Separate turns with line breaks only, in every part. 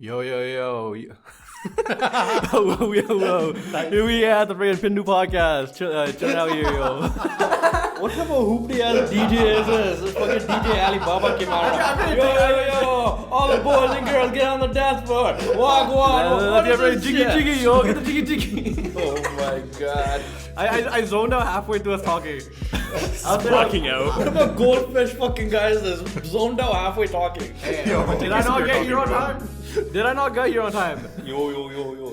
Yo. Whoa. Here we at the freaking Pindu podcast. Chill out here, yo.
What type of hoopty ass DJ is this? This fucking DJ Alibaba came out. Yo. All the boys and girls get on the dance floor. Walk. What is this
Jiggy, yo. Get the jiggy.
Oh my god.
I zoned out halfway through us talking.
I was blacking out.
What about goldfish fucking guy is this? Zoned out halfway talking.
Hey, did I not get here on time? Did I not get here on time?
Yo.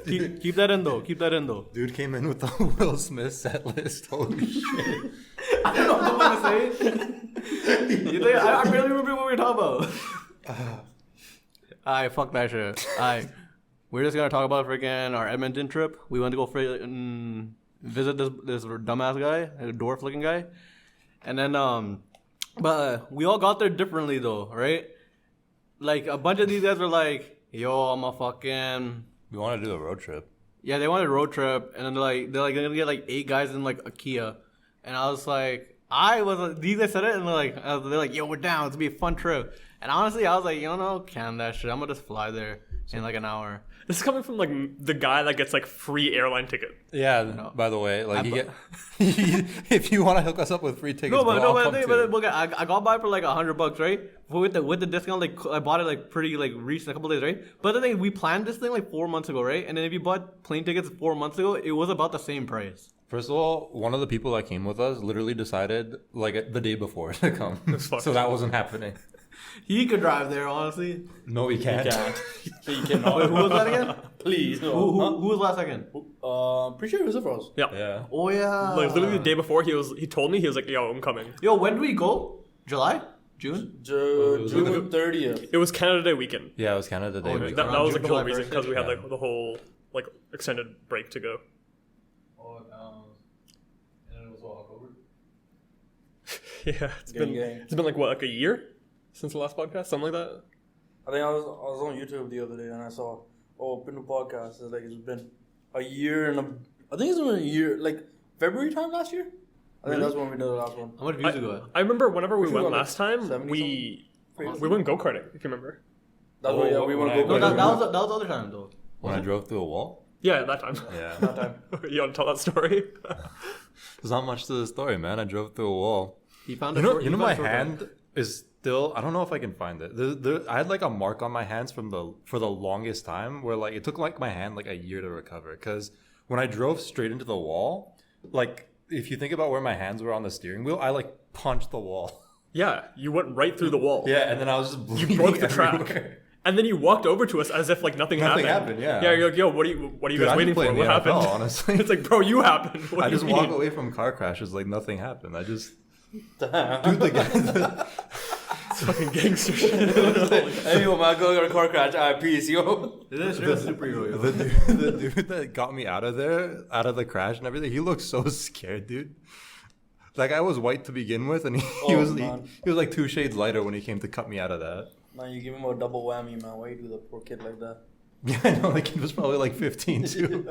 Keep that in though.
Dude came in with the Will Smith set list. Holy shit.
I don't know what to say. You think I barely remember what we were talking about. Alright, fuck that shit. Alright. We're just gonna talk about freaking our Edmonton trip. We went to go visit this dumbass guy, a dwarf looking guy. And then but we all got there differently though, right? Like a bunch of these guys were like, yo, I'm a fucking
We want to do a road trip.
Yeah, they wanted a road trip, and then they're gonna get like 8 guys in like a Kia, and I was like, these guys said it, and they're like, yo, we're down, it's gonna be a fun trip. And honestly, I was like, can that shit? I'm gonna just fly there in like an hour.
This is coming from like the guy that gets like free airline ticket.
Yeah. By the way, like if you want to hook us up with free tickets,
but I got by for like $100, right? With the discount, like I bought it like pretty like recent, a couple days, right? But the thing, we planned this thing like 4 months ago, right? And then if you bought plane tickets 4 months ago, it was about the same price.
First of all, one of the people that came with us literally decided like the day before to come, so that wasn't happening.
He could drive there, honestly.
No, he can't.
He cannot.
Wait, who was that again?
Please, no.
Who was last second?
Pretty sure it was for us.
Yeah.
Oh yeah.
Like literally the day before, he told me, he was like, yo, I'm coming.
Yo, when do we go? July? June?
June 30th.
It was Canada Day weekend.
Yeah, it was Canada Day.
That was like the whole reason, because we had
Yeah.
like the whole like extended break to go.
Oh, and it was what, October?
Yeah, it's been like what, like a year since the last podcast, something like that.
I think I was on YouTube the other day and I saw Pindu podcast. It's like it's been a year and I think it's been a year, like February time last year. I think that's when we did the last one.
How much views ago?
I remember whenever we went
got, like,
last time,
70
we went go-karting, if you remember.
That's when we went to
No,
go.
that was the other time though.
When I drove through a wall.
Yeah, that time.
Yeah.
that time.
You want to tell that story?
There's not much to the story, man. I drove through a wall.
He found
my hand is still. I don't know if I can find it. I had like a mark on my hands for the longest time, where like it took like my hand like a year to recover. Because when I drove straight into the wall, like if you think about where my hands were on the steering wheel, I like punched the wall.
Yeah, you went right through the wall.
Yeah, and then I was just bleeding.
You broke the
everywhere.
track. And then you walked over to us as if like nothing happened.
Yeah.
Yeah, you're like, yo, what are you guys waiting for? What happened?
NFL, honestly.
It's like, bro, you happened. What
I
do you
just
mean?
walk away from car crashes like nothing happened. I just
Damn.
dude, the guy.
It's fucking gangster shit.
Hey, yo, man, go get a car crash. Alright, peace, yo.
This is superhero. Yo.
The dude that got me out of there, out of the crash and everything, he looked so scared, dude. That guy was white to begin with, and he was like 2 shades lighter when he came to cut me out of that.
Man, you give him a double whammy, man. Why you do the poor kid like that?
Yeah, I know, like he was probably like 15 too.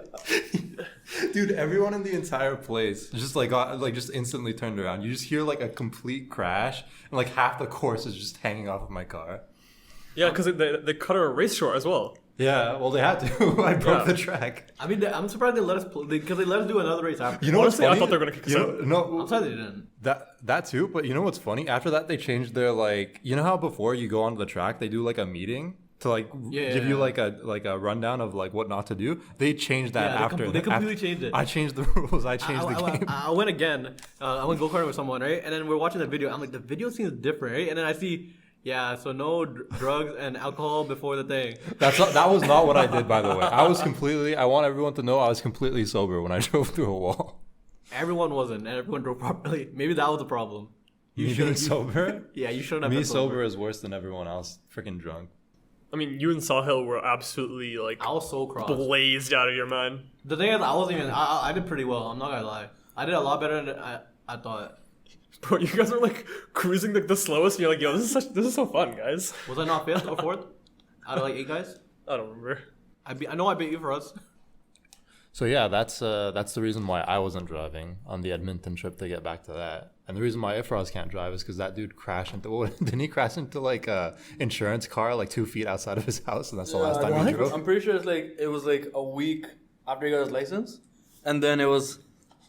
Dude, everyone in the entire place just just instantly turned around. You just hear like a complete crash, and like half the course is just hanging off of my car.
Yeah, because they cut our race short as well.
Yeah, well they had to. I broke the track.
I mean, I'm surprised they let us because they let us do another race after.
You know
Honestly,
what's funny?
I thought they were gonna kick us out.
No,
I'm sorry they didn't.
that too. But you know what's funny? After that, they changed their like. You know how before you go onto the track, they do like a meeting to like give you like a rundown of like what not to do. They changed that after.
They completely changed it.
I changed the rules. I changed the game.
I went again. I went go-karting with someone, right? And then we're watching the video. I'm like, the video seems different, right? And then I see, so no drugs and alcohol before the thing.
That was not what I did, by the way. I want everyone to know I was completely sober when I drove through a wall.
Everyone wasn't, and everyone drove properly. Maybe that was the problem.
You being sober?
Yeah, you shouldn't have
Me
been
sober is worse than everyone else. Freaking drunk.
I mean, you and Sahil were absolutely like
I was so crossed.
blazed out of your mind.
The thing is, I wasn't even. I did pretty well. I'm not gonna lie. I did a lot better than I thought.
Bro, you guys were like cruising like the slowest, and you're like, yo, this is so fun, guys.
Was I not 5th or 4th out of like 8 guys?
I don't remember.
I know I beat you for us.
So yeah, that's the reason why I wasn't driving on the Edmonton trip to get back to that. And the reason why Ifraz can't drive is because that dude crashed into didn't he crash into like a insurance car like 2 feet outside of his house, and that's the last time he drove.
I'm pretty sure it was like a week after he got his license, and then he was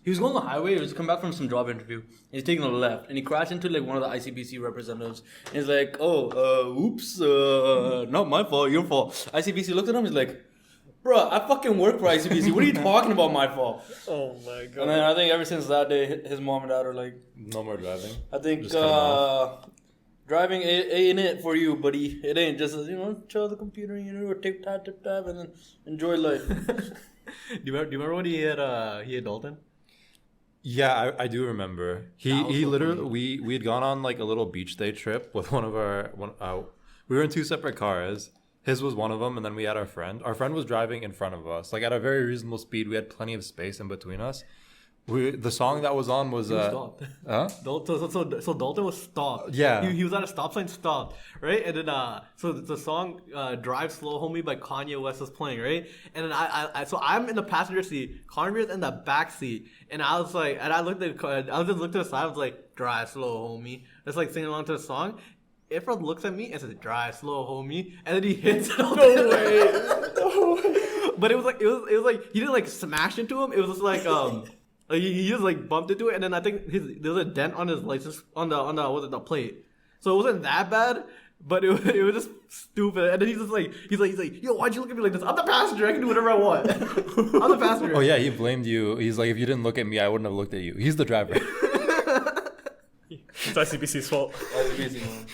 going on the highway. He was come back from some job interview. And he's taking a left, and he crashed into like one of the ICBC representatives. And he's like, oops, not my fault, your fault. ICBC looked at him. He's like, bro, I fucking work for ICBC. What are you talking about? My fault.
Oh my god.
And then I think ever since that day, his mom and dad are like,
No more driving.
I think
Just cut him off.
driving ain't it for you, buddy. It ain't just chill the computer, tip tap, and then enjoy life.
Do you remember when he had Dalton?
Yeah, I do remember. He
so
literally we had gone on like a little beach day trip with we were in 2 separate cars. His was one of them, and then we had our friend. Our friend was driving in front of us, like at a very reasonable speed. We had plenty of space in between us. The song that was on was
stopped.
Huh?
So Dalton was stopped.
Yeah.
He was at a stop sign, stopped, right? And then so the song "Drive Slow Homie" by Kanye West was playing, right? And then so I'm in the passenger seat, Conrad's in the back seat, and I was like, and I just looked to the side, I was like, "Drive slow, homie," just like singing along to the song. Ifrod looks at me and says, "Drive slow, homie," and then he hits it. No way. But it was like he didn't like smash into him. It was just like he just like bumped into it, and then I think there was a dent on his license on the plate. So it wasn't that bad, but it was just stupid. And then he's like, "Yo, why'd you look at me like this? I'm the passenger. I can do whatever I want. I'm the passenger."
Oh yeah, he blamed you. He's like, if you didn't look at me, I wouldn't have looked at you. He's the driver.
It's ICBC's fault.
ICBC, man.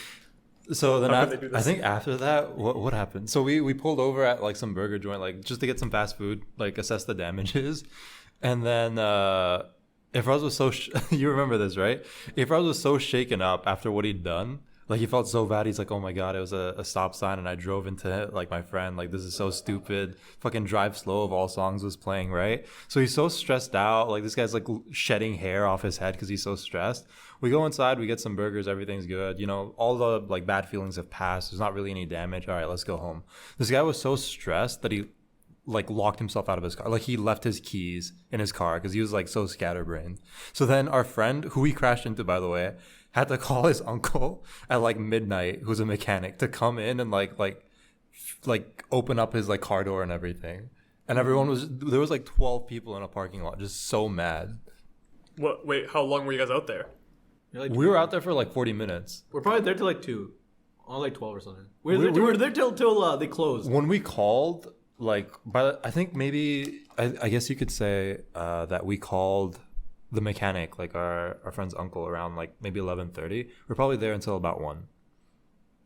So then I think after that, what happened? So we pulled over at like some burger joint, like just to get some fast food, like assess the damages. And then Ifraz was you remember this, right? Ifraz was so shaken up after what he'd done. Like he felt so bad. He's like, "Oh my god, it was a stop sign, and I drove into like my friend. Like this is so stupid. Fucking Drive Slow of all songs was playing, right?" So he's so stressed out. Like this guy's like shedding hair off his head because he's so stressed. We go inside, we get some burgers, everything's good. All the like bad feelings have passed. There's not really any damage. All right, let's go home. This guy was so stressed that he like locked himself out of his car. Like he left his keys in his car because he was like so scatterbrained. So then our friend, who we crashed into, by the way, had to call his uncle at like midnight, who's a mechanic, to come in and like open up his like car door and everything. And there was like 12 people in a parking lot, just so mad.
What? Wait, how long were you guys out there?
We were out there for like 40 minutes.
We're probably there till like 2, or like 12 or something. We were there till they closed.
When we called, like, I think maybe I guess you could say that we called the mechanic, like our friend's uncle, around like maybe 11:30. We're probably there until about 1.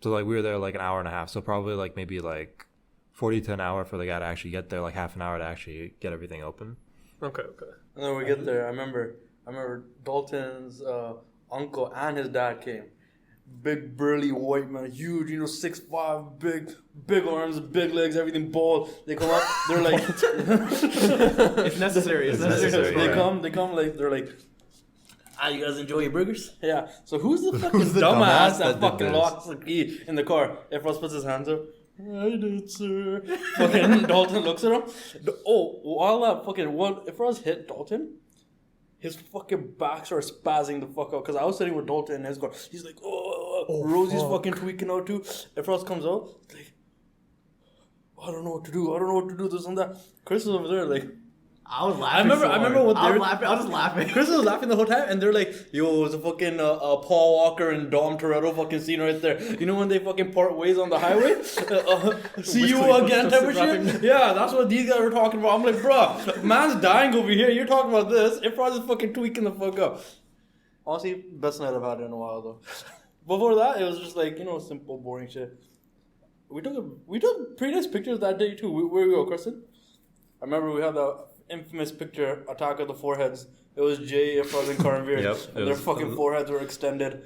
So like we were there like an hour and a half. So probably like maybe like 40 to an hour for the guy to actually get there, like half an hour to actually get everything open.
Okay.
And then we get there. I remember Dalton's uncle and his dad came. Big burly white man, huge, 6'5", big arms, big legs, everything bald. They come up, they're like,
it's necessary.
They come like they're like, you guys enjoy your burgers? Yeah. So who's the fucking dumbass that fucking locks the key in the car? Everyone puts his hands up. I did, sir. Fucking Dalton looks at him. If I was hit Dalton, his fucking back starts spazzing the fuck out. Because I was sitting with Dalton in his car. He's like, Rosie's fucking tweaking out too. If Ross comes out, like, I don't know what to do. This and that. Chris was over there like,
I was laughing.
I remember what they were
laughing. I was just laughing.
Chris was laughing the whole time, and they're like, "Yo, it was a fucking Paul Walker and Dom Toretto fucking scene right there." You know when they fucking part ways on the highway? See you again, type of shit. Yeah, that's what these guys were talking about. I'm like, bro, man's dying over here. You're talking about this. If I was fucking tweaking the fuck up. Honestly, best night I've had in a while though. Before that, it was just like simple, boring shit. We took pretty nice pictures that day too. Where we go, Kristen? I remember we had the infamous picture, Attack of the Foreheads. It was Jay, Ifraz, and Karanveer.
Yep,
and their fucking foreheads were extended.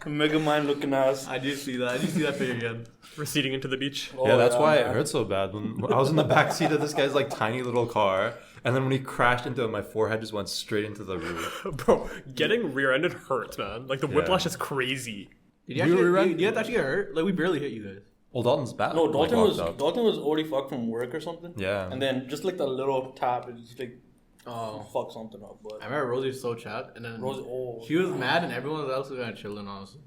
Megamind looking ass.
I did see that picture again.
Receding into the beach.
Yeah, that's why it hurt so bad. When I was in the back seat of this guy's like tiny little car, and then when he crashed into it, my forehead just went straight into the roof.
Bro, getting rear-ended hurts, man. Like the whiplash is crazy.
Did you actually get hurt? Like we barely hit you guys.
Well, Dalton's bad.
No, Dalton was already fucked from work or something.
Yeah.
And then just like the little tap, it just like
Oh.
fuck something up. But
I remember Rosie was so chat, and then
Rosie,
she was mad, and everyone else was kind of chilling, honestly.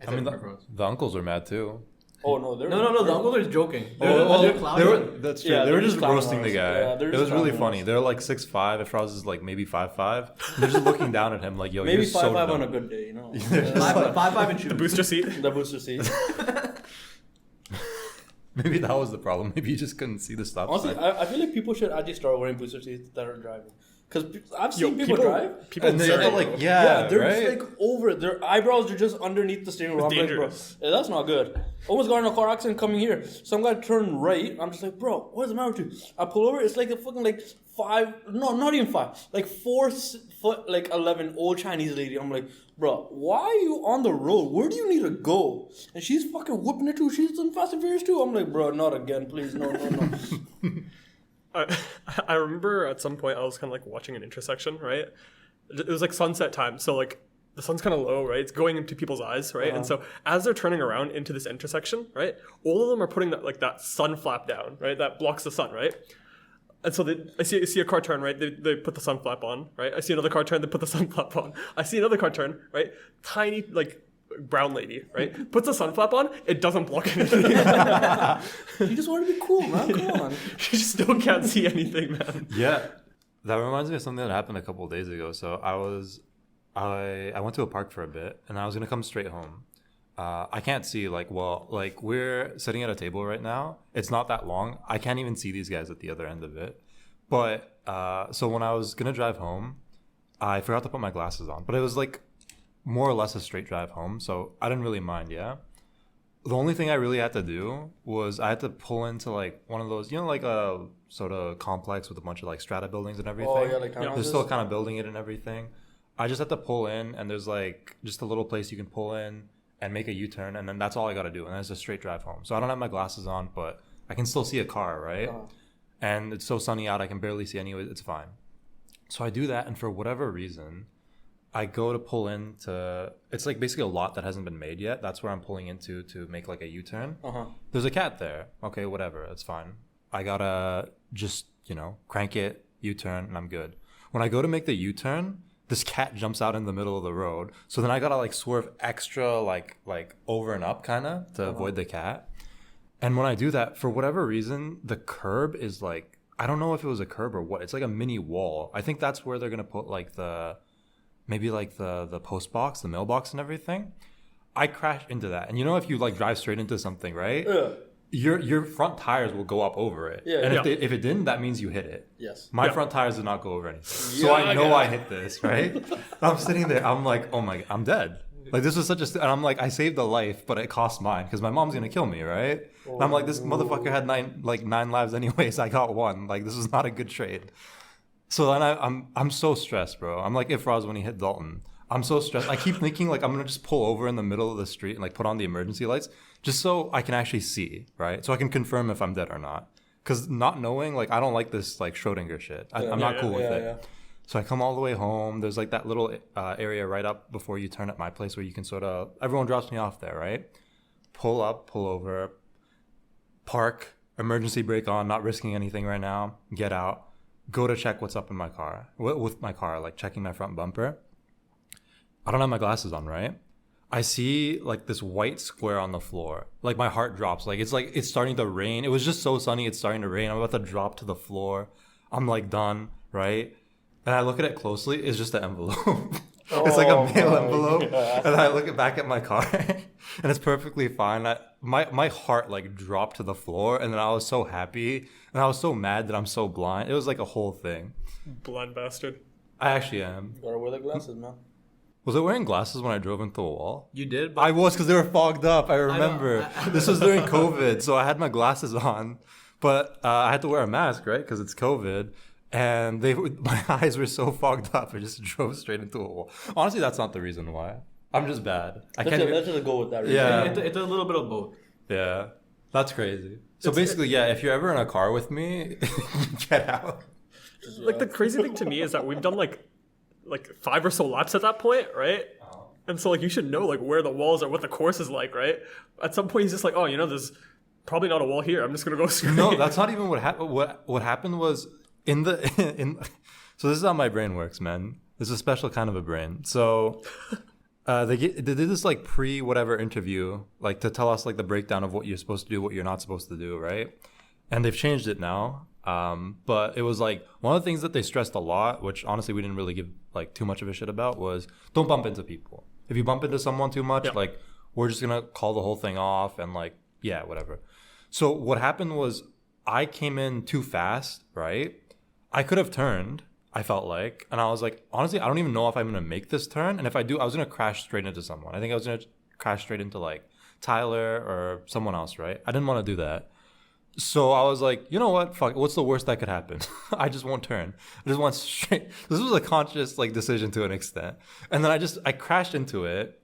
I mean, the uncles were mad too.
oh no, they're
No, the uncles are joking.
That's true.
Yeah,
they were
they're
just
just
roasting the
clowning
guy.
us. Yeah, they're
it
just
was really
clowning
funny.
us.
They're like 6'5". Efrauz is like maybe 5'5". They're just looking down at him like, yo,
maybe
you're so
5'5"
dumb.
on a good day, you know.
Five and shoes.
The booster seat.
The booster seat.
Maybe that was the problem. Maybe you just couldn't see the stop
Honestly,
sign.
I feel like people should actually start wearing booster seats that are driving. Because I've seen people
people
drive.
People
And they
sorry,
have to,
bro.
like,
Yeah, they're
right?
just like over it. Their eyebrows are just underneath the steering wheel.
It's
I'm like, bro,
dangerous.
yeah, that's not good. Almost got in a car accident coming here. Some guy turned right. I'm just like, bro, what's the matter with you? I pull over. It's like a fucking like 4 foot, like 11 old Chinese lady. I'm like, bro, why are you on the road? Where do you need to go? And she's fucking whooping it too. She's in Fast and Furious too. I'm like, bro, not again, please. No.
I remember at some point I was kind of like watching an intersection, right? It was like sunset time, so like the sun's kind of low, right? It's going into people's eyes, right? And so as they're turning around into this intersection, right, all of them are putting that sun flap down, right? That blocks the sun, right? And so I see a car turn, right? They put the sun flap on, right? I see another car turn, they put the sun flap on. I see another car turn, right? Tiny like brown lady, right? Puts the sun flap on, it doesn't block anything.
You just want to be cool, man. Come on.
She still can't see anything, man.
Yeah, that reminds me of something that happened a couple of days ago. So I went to a park for a bit, and I was gonna come straight home. I can't see we're sitting at a table right now. It's not that long. I can't even see these guys at the other end of it. But so when I was gonna drive home, I forgot to put my glasses on. But it was like more or less a straight drive home, so I didn't really mind. Yeah. The only thing I really had to do was I had to pull into like one of those, like a sort of complex with a bunch of like strata buildings and everything.
Oh, yeah, like
They're
townhouses?
still kind of building it and everything. I just had to pull in, and there's like just a little place you can pull in and make a U-turn, and then that's all I got to do, and that's a straight drive home. So I don't have my glasses on, but I can still see a car, right? And it's so sunny out, I can barely see anyway. It's fine. So I do that, and for whatever reason, I go to pull into, it's like basically a lot that hasn't been made yet. That's where I'm pulling into to make like a U-turn. There's a cat there. Okay, whatever. It's fine. I gotta just, crank it, U-turn, and I'm good. When I go to make the U-turn, this cat jumps out in the middle of the road. So then I gotta like swerve extra like over and up kind of to avoid the cat. And when I do that, for whatever reason, the curb is like, I don't know if it was a curb or what. It's like a mini wall. I think that's where they're gonna put like the post box, the mailbox and everything. I crashed into that. And if you like drive straight into something, right?
Yeah.
Your front tires will go up over it.
Yeah.
And
Yeah.
if it didn't, that means you hit it.
Yes.
My
Yeah.
front tires did not go over anything. So I know I hit this, right? I'm sitting there. I'm like, oh my, I'm dead. Like this was and I'm like, I saved a life, but it cost mine because my mom's going to kill me, right? And I'm like, this motherfucker had nine lives anyways. I got one. Like this was not a good trade. So then I'm so stressed, bro. I'm like Ifraz when he hit Dalton. I'm so stressed. I keep thinking like I'm gonna just pull over in the middle of the street and like put on the emergency lights just so I can actually see, right? So I can confirm if I'm dead or not. Because not knowing, like I don't like this like Schrodinger shit. I'm not cool with it.
Yeah.
So I come all the way home. There's like that little area right up before you turn at my place where you can sort of, everyone drops me off there, right? Pull up, pull over, park, emergency brake on, not risking anything right now, get out, go to check what's up in my car, with my car, like checking my front bumper. I don't have my glasses on, right? I see like this white square on the floor. Like my heart drops. Like it's starting to rain. It was just so sunny. It's starting to rain. I'm about to drop to the floor. I'm like done, right? And I look at it closely. It's just an envelope. It's like a mail envelope. And I look back at my car, and it's perfectly fine. My heart like dropped to the floor, and then I was so happy, and I was so mad that I'm so blind. It was like a whole thing.
Blind bastard.
I actually am.
You gotta wear the glasses, man.
Was I wearing glasses when I drove into a wall?
You did? But
I was, because they were fogged up. I remember. This was during COVID, so I had my glasses on, but I had to wear a mask, right? Because it's COVID. And my eyes were so fogged up, I just drove straight into a wall. Honestly, that's not the reason why. I'm just bad.
Let's just go with that. Reason.
Yeah.
It's a little bit of both.
Yeah, that's crazy. So basically, yeah, if you're ever in a car with me, get out.
Like the crazy thing to me is that we've done like 5 or so laps at that point, right? And so like you should know like where the walls are, what the course is like, right? At some point he's just like, oh, there's probably not a wall here. I'm just gonna go straight.
No, that's not even what happened. What happened was in So this is how my brain works, man. It's a special kind of a brain. So they did this like pre-whatever interview, like to tell us like the breakdown of what you're supposed to do, what you're not supposed to do, right? And they've changed it now. But it was like one of the things that they stressed a lot, which honestly we didn't really give like too much of a shit about, was don't bump into people. If you bump into someone too much, like we're just gonna call the whole thing off and like, yeah, whatever. So what happened was I came in too fast, right? I could have turned, I felt like, and I was like, honestly, I don't even know if I'm gonna make this turn. And if I do, I was gonna crash straight into someone. I think I was gonna crash straight into like Tyler or someone else, right? I didn't want to do that. So I was like, you know what? Fuck, what's the worst that could happen? I just won't turn. I just went straight. This was a conscious like decision to an extent. And then I crashed into it.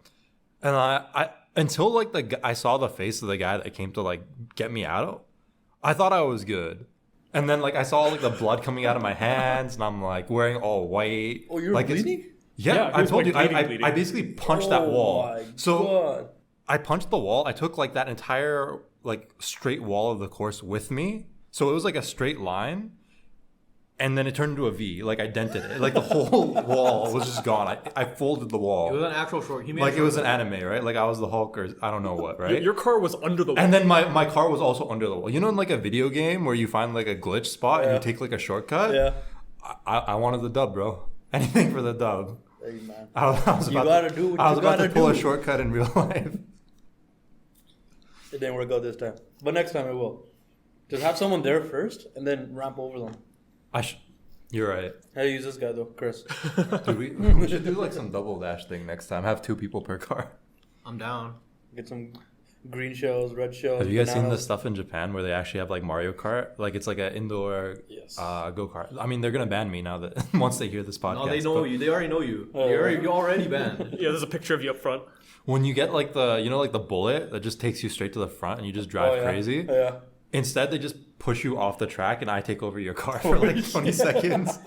And I until like I saw the face of the guy that came to like get me out, I thought I was good. And then like I saw like the blood coming out of my hands, and I'm like wearing all white.
Oh, you're
like,
bleeding?
Yeah,
I told
like
you.
bleeding.
I basically punched that wall.
My
So
God.
I punched the wall. I took like that entire like straight wall of the course with me. So it was like a straight line. And then it turned into a V. Like I dented it. Like the whole wall was just gone. I folded the wall.
It was an actual short. He made
Like
a
it was an
short
anime, right? Like I was the Hulk or I don't know what, right?
Your car was under the wall.
And then my car was also under the wall. You know in like a video game where you find like a glitch spot and you take like a shortcut?
Yeah.
I wanted the dub, bro. Anything for the dub.
Hey, man.
I was
You
about
gotta
to,
do what
I was
you
about to
gotta
pull a
do.
shortcut in real life.
It didn't work out this time. But next time it will. Just have someone there first and then ramp over them.
You're right.
How do you use this guy though, Chris?
Dude, we should do like some double dash thing next time. Have 2 people per car.
I'm down.
Get some green shells, red shells.
Have you guys seen
bananas.
the stuff in Japan where they actually have like Mario Kart? Like it's like an indoor
Yes.
go-kart. I mean, they're gonna ban me now that once they hear this podcast.
No, they know you. They already know you.
Oh.
You're already banned.
Yeah, there's a picture of you up front.
When you get like like the bullet that just takes you straight to the front and you just drive
Oh, yeah.
crazy.
Yeah.
Instead, they just push you off the track and I take over your car for like 20 seconds.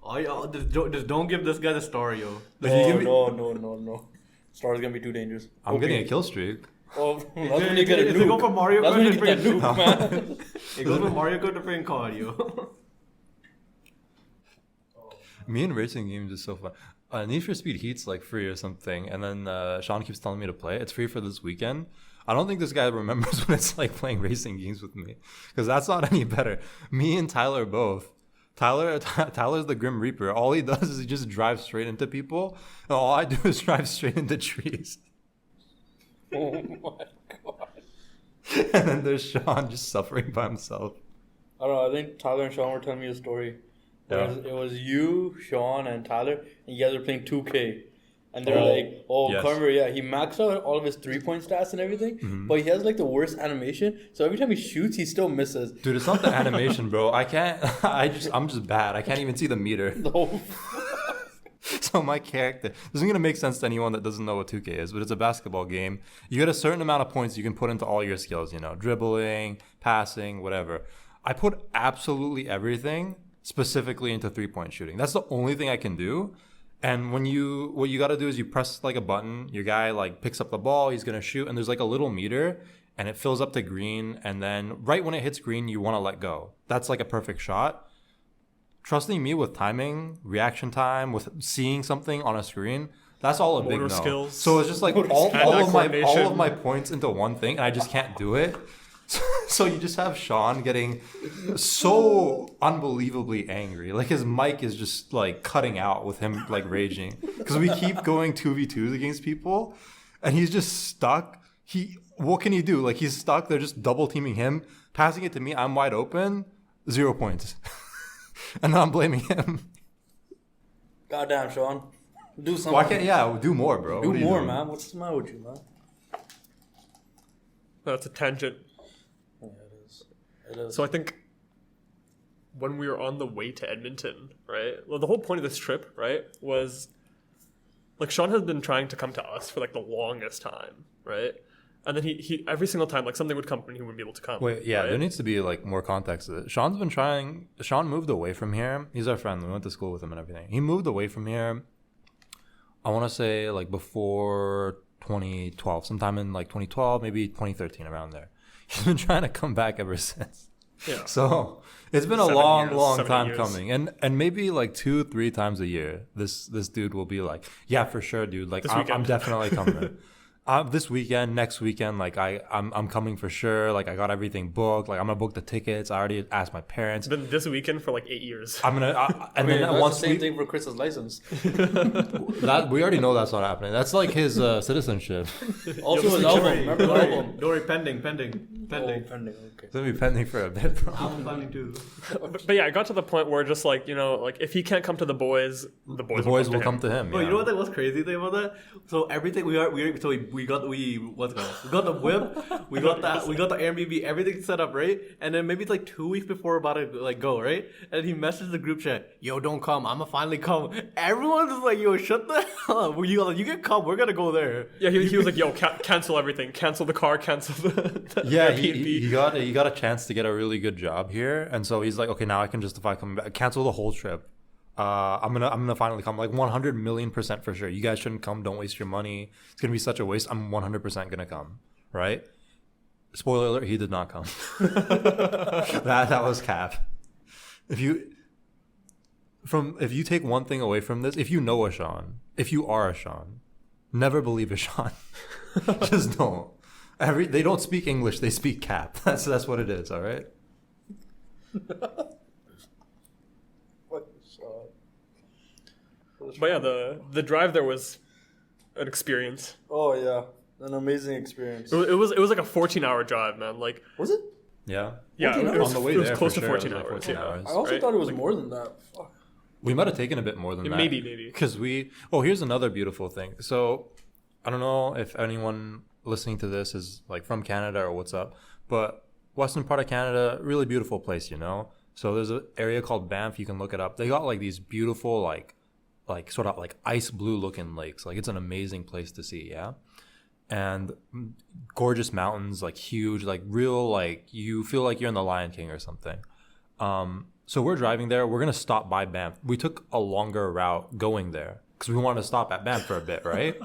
Oh, yeah, just don't give this guy the story, yo.
Like, you give me-
No. Star's gonna be too dangerous.
I'm getting a kill streak.
Oh, that's when you get a
If you go
nuke.
from Mario
That's
Kart
when you
to
get that
freaking
nuke, man.
it goes from Mario Kart to freaking COD, yo.
Me and racing games is so fun. Need for Speed Heat's like free or something, and then Sean keeps telling me to play. It's free for this weekend. I don't think this guy remembers what it's like playing racing games with me, because that's not any better. Me and Tyler both. Tyler's the Grim Reaper. All he does is he just drives straight into people, and all I do is drive straight into trees.
Oh my God.
And then there's Sean just suffering by himself.
I don't know. I think Tyler and Sean were telling me a story.
Yeah.
It was you, Sean, and Tyler, and you guys were playing 2K. And they're like,
yes.
Carver, yeah, he maxed out all of his 3-point stats and everything, but he has like the worst animation. So every time he shoots, he still misses.
Dude, it's not the animation, bro. I can't. I'm just bad. I can't even see the meter.
No.
So my character, this isn't gonna make sense to anyone that doesn't know what 2K is, but it's a basketball game. You get a certain amount of points you can put into all your skills. You know, dribbling, passing, whatever. I put absolutely everything specifically into 3-point shooting. That's the only thing I can do. And what you got to do is you press like a button. Your guy like picks up the ball. He's gonna shoot, and there's like a little meter, and it fills up to green. And then right when it hits green, you want to let go. That's like a perfect shot. Trusting me with timing, reaction time, with seeing something on a screen, that's all a big
Motor
no.
skills.
So it's just like
Motor
all
skills.
of
Coordination.
my points into one thing, and I just can't do it. So you just have Sean getting so unbelievably angry. Like his mic is just like cutting out with him like raging. Because we keep going 2v2s against people and he's just stuck. What can he do? Like he's stuck. They're just double teaming him, passing it to me. I'm wide open. 0 points. And then I'm blaming him.
Goddamn, Sean. Do something.
Why can't, do more, bro.
Do
What are you
more,
doing?
man. What's the matter with you, man?
That's a tangent.
Yeah, it is.
So I think when we were on the way to Edmonton, right? Well, the whole point of this trip, right, was like Sean has been trying to come to us for like the longest time, right? And then he every single time like something would come and he wouldn't be able to come.
Wait, yeah,
right?
there needs to be like more context to it. Sean's been trying. Sean moved away from here. He's our friend. We went to school with him and everything. He moved away from here. I want to say like before 2012, sometime in like 2012, maybe 2013, around there. He's been trying to come back ever since.
Yeah.
So it's been a
7
long,
years,
long
7
time
years.
coming, and maybe like 2-3 times a year, this dude will be like, yeah, for sure, dude. Like,
This
I'm
weekend.
definitely coming. This weekend, next weekend, like I'm coming for sure. Like I got everything booked. Like I'm gonna book the tickets. I already asked my parents.
Been this weekend for like 8 years.
I'm gonna, and then
that's
once
the same
we,
thing for Chris's license.
that we already know that's not happening. That's like his citizenship.
Also his album. Remember the album?
Don't worry, pending.
Oh, pending. Okay.
It's gonna be pending for a bit, bro.
I'm planning too.
But yeah, it got to the point where just like, you know, like if he can't come to the boys
The boys will come to him.
Oh,
Yeah.
you know what that was crazy thing about that? So everything we got the whip, we got the Airbnb, everything set up, right? And then maybe it's like 2 weeks before we're about to like go, right? And he messaged the group chat, "Yo, don't come. I'ma finally come." Everyone's just like, "Yo, shut the hell up. You can come. We're gonna go there."
Yeah, he was like, yo, cancel everything. Cancel the car, cancel the
Yeah,
Airbnb.
he got a chance to get a really good job here, and so he's like, okay, now I can justify coming back. Cancel the whole trip. I'm gonna finally come, like 100,000,000% for sure. You guys shouldn't come. Don't waste your money. It's gonna be such a waste. I'm 100% gonna come. Right? Spoiler alert: he did not come. that was cap. If you take one thing away from this, if you know a Sean, if you are a Sean, never believe a Sean. Just don't. They don't speak English, they speak cap. That's what it is, all right?
But yeah, the drive there was an experience.
Oh yeah, an amazing experience.
It was like a 14-hour drive, man. Like,
Was it?
Yeah.
yeah,
14
it was,
On the way
it was
there,
close
for
to
sure,
14
it was like
hours.
14
yeah.
hours.
I also
Right?
thought it was more than that. Fuck.
We might have taken a bit more than that.
Maybe.
Because here's another beautiful thing. So, I don't know if anyone listening to this is like from Canada or what's up, but western part of Canada, really beautiful place, you know? So there's an area called Banff, you can look it up. They got like these beautiful, like sort of like ice blue looking lakes. Like it's an amazing place to see, yeah? And gorgeous mountains, like huge, like real, like you feel like you're in the Lion King or something. So we're driving there. We're gonna stop by Banff. We took a longer route going there because we wanted to stop at Banff for a bit, right?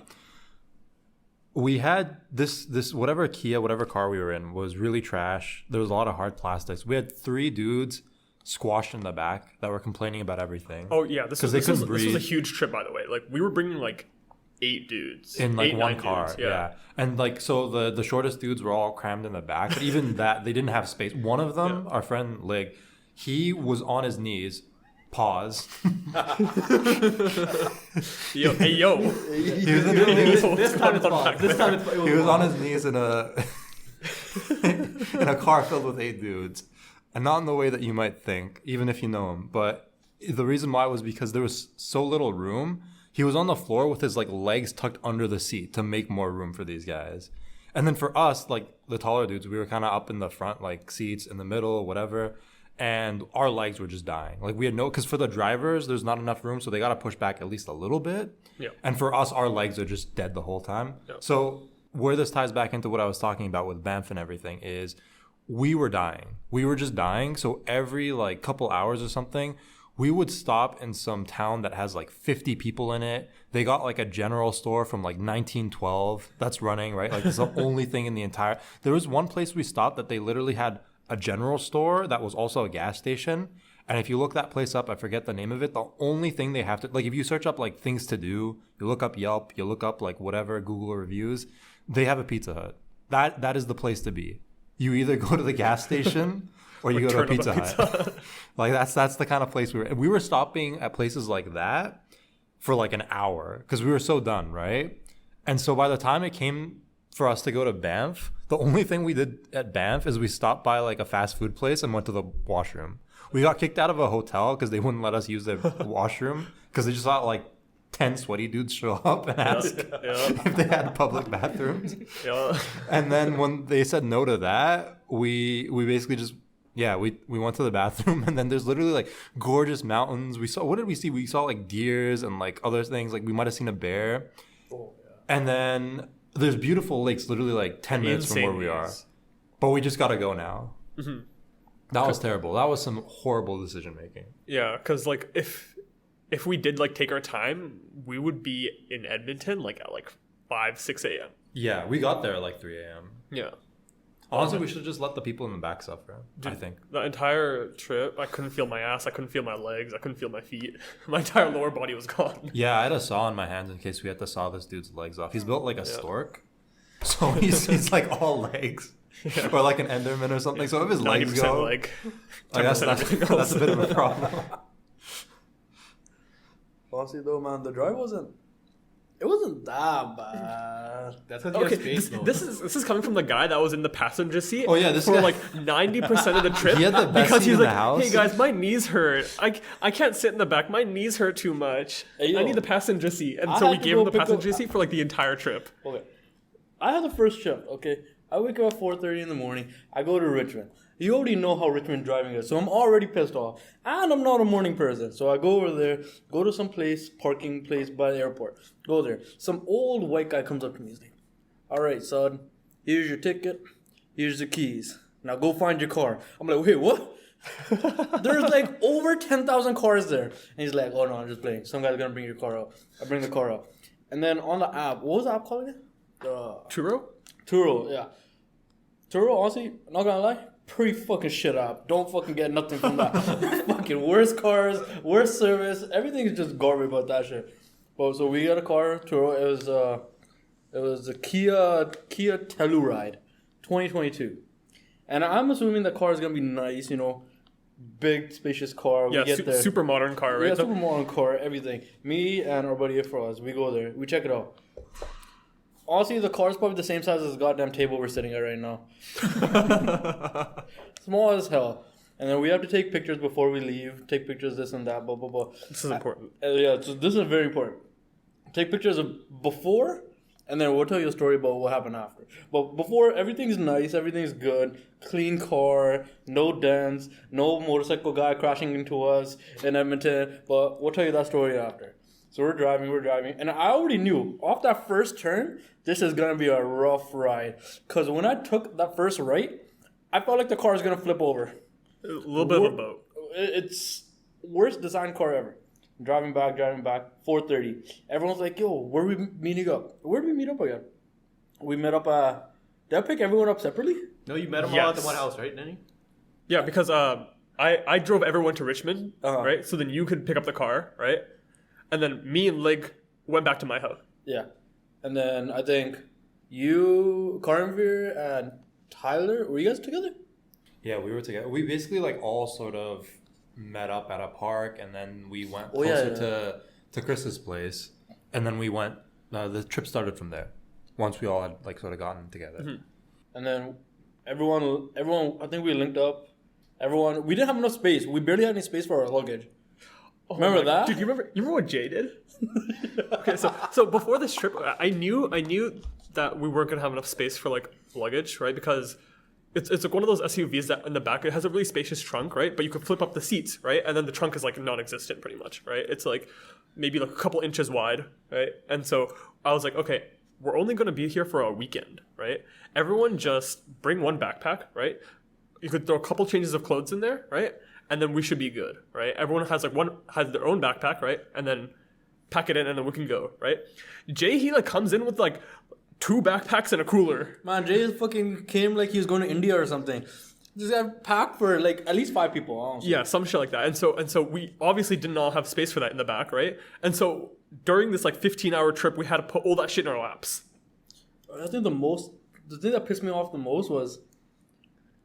We had this whatever car we were in was really trash. There was a lot of hard plastics. We had 3 dudes squashed in the back that were complaining about everything.
Oh yeah, this was a
breathe.
huge trip, by the way. Like we were bringing like 8 dudes
In like
8,
one
9
car,
dudes,
yeah. And like so the shortest dudes were all crammed in the back, but even that they didn't have space. One of them, our friend Lig, he was on his knees. Pause.
Yo, hey yo.
He was, in,
This time it's fine. This time it's fine.
he was on his knees in a in a car filled with 8 dudes, and not in the way that you might think, even if you know him. But the reason why was because there was so little room. He was on the floor with his like legs tucked under the seat to make more room for these guys. And then for us, like the taller dudes, we were kind of up in the front, like seats in the middle, whatever. And our legs were just dying. Like we had because for the drivers, there's not enough room, so they got to push back at least a little bit.
Yeah.
And for us, our legs are just dead the whole time.
Yeah.
So where this ties back into what I was talking about with Banff and everything is we were dying. We were just dying. So every like couple hours or something, we would stop in some town that has like 50 people in it. They got like a general store from like 1912 that's running, right? Like it's the only thing in the entire. There was one place we stopped that they literally had a general store that was also a gas station. And if you look that place up, I forget the name of it. The only thing they have to, like if you search up like things to do, you look up Yelp, you look up like whatever, Google reviews, they have a Pizza Hut. That is the place to be. You either go to the gas station or you go to a Pizza Hut. Like that's the kind of place we were. We were stopping at places like that for like an hour because we were so done, right? And so by the time it came for us to go to Banff, the only thing we did at Banff is we stopped by like a fast food place and went to the washroom. We got kicked out of a hotel because they wouldn't let us use their washroom because they just thought like 10 sweaty dudes show up and ask if they had public bathrooms.
Yeah.
And then when they said no to that, we basically just we went to the bathroom, and then there's literally like gorgeous mountains. We saw, what did we see? We saw like deers and like other things. Like we might have seen a bear.
Oh, yeah.
And then there's beautiful lakes literally like 10 minutes from where we are. But we just got to go now.
Mm-hmm.
That was terrible. That was some horrible decision making.
Yeah, because like if we did like take our time, we would be in Edmonton like at like 5-6 a.m.
Yeah, we got there at like 3 a.m.
Yeah.
Honestly, we should just let the people in the back suffer.
Dude,
I think.
The entire trip, I couldn't feel my ass. I couldn't feel my legs. I couldn't feel my feet. My entire lower body was gone.
Yeah, I had a saw in my hands in case we had to saw this dude's legs off. He's built like a stork, so he's like all legs, or like an Enderman or something. So if his legs
90%
go,
leg.
I guess
10% everything
that's
else.
a bit of a problem.
Honestly though, man, the drive wasn't that bad.
That's because you
Okay,
have space, though.
this is coming from the guy that was in the passenger seat.
Oh, yeah, this
for
guy-
like 90% of the trip.
He had the best
because
seat
he's
in
like,
the house.
hey guys, my knees hurt. I can't sit in the back. My knees hurt too much.
Hey, yo.
I need the passenger seat. And
I
so we
had to
gave
go
him the
pick up-
passenger seat for like the entire trip.
Okay. I had the first shift, okay? I wake up at 4:30 in the morning. I go to Richmond. You already know how Richmond driving is, so I'm already pissed off. And I'm not a morning person. So I go over there, go to some place, parking place by the airport. Go there. Some old white guy comes up to me. He's like, all right, son, here's your ticket. Here's the keys. Now go find your car. I'm like, wait, what? There's like over 10,000 cars there. And he's like, oh no, I'm just playing. Some guy's gonna bring your car out. I bring the car out. And then on the app, what was the app called again?
Turo?
Turo, yeah. Turo, honestly, not gonna lie, pretty fucking shit app. Don't fucking get nothing from that. Fucking worst cars, worst service. Everything is just garbage about that shit. Well, so we got a car, Turo. It was a Kia Telluride, 2022. And I'm assuming the car is gonna be nice, you know, big spacious car. We
Yeah,
get there.
super modern car, right?
Yeah, super modern car, everything. Me and our buddy Afroz, we go there, we check it out. Honestly, the car is probably the same size as the goddamn table we're sitting at right now. Small as hell. And then we have to take pictures before we leave. Take pictures, this and that, blah, blah, blah.
This is important.
Yeah, so this is very important. Take pictures of before, and then we'll tell you a story about what happened after. But before, everything's nice, everything's good. Clean car, no dents, no motorcycle guy crashing into us in Edmonton. But we'll tell you that story after. So we're driving, and I already knew off that first turn, this is gonna be a rough ride. Cause when I took that first right, I felt like the car is gonna flip over.
A little bit of a boat.
It's worst design car ever. Driving back, 4:30. Everyone's like, "Yo, where are we meeting up? Where did we meet up again?" We met up. Did I pick everyone up separately?
No, you met them all at the
Yes.
one house, right, Denny?
Yeah, because I drove everyone to Richmond,
Uh-huh.
right? So then you could pick up the car, right? And then me and Lig went back to my house.
Yeah, and then I think you, Karanvir, and Tyler, were you guys together?
Yeah, we were together. We basically like all sort of met up at a park, and then we went
Oh, yeah,
closer to Chris's place, and then we went. The trip started from there. Once we all had like sort of gotten together.
Mm-hmm.
And then everyone, I think we linked up. Everyone, we didn't have enough space. We barely had any space for our luggage.
Oh
Remember
my-
that?
Dude, you remember what Jay did? Okay, so before this trip, I knew that we weren't gonna have enough space for like luggage, right? Because it's like one of those SUVs that in the back it has a really spacious trunk, right? But you could flip up the seats, right? And then the trunk is like non-existent, pretty much, right? It's like maybe like a couple inches wide, right? And so I was like, okay, we're only gonna be here for a weekend, right? Everyone just bring one backpack, right? You could throw a couple changes of clothes in there, right? And then we should be good, right? Everyone has their own backpack, right? And then pack it in, and then we can go, right? Jay, he like comes in with like 2 backpacks and a cooler.
Man, Jay fucking came like he was going to India or something. This guy packed for like at least 5 people, honestly.
Yeah, some shit like that. And so we obviously did not have space for that in the back, right? And so during this like 15-hour trip, we had to put all that shit in our laps.
I think the thing that pissed me off the most was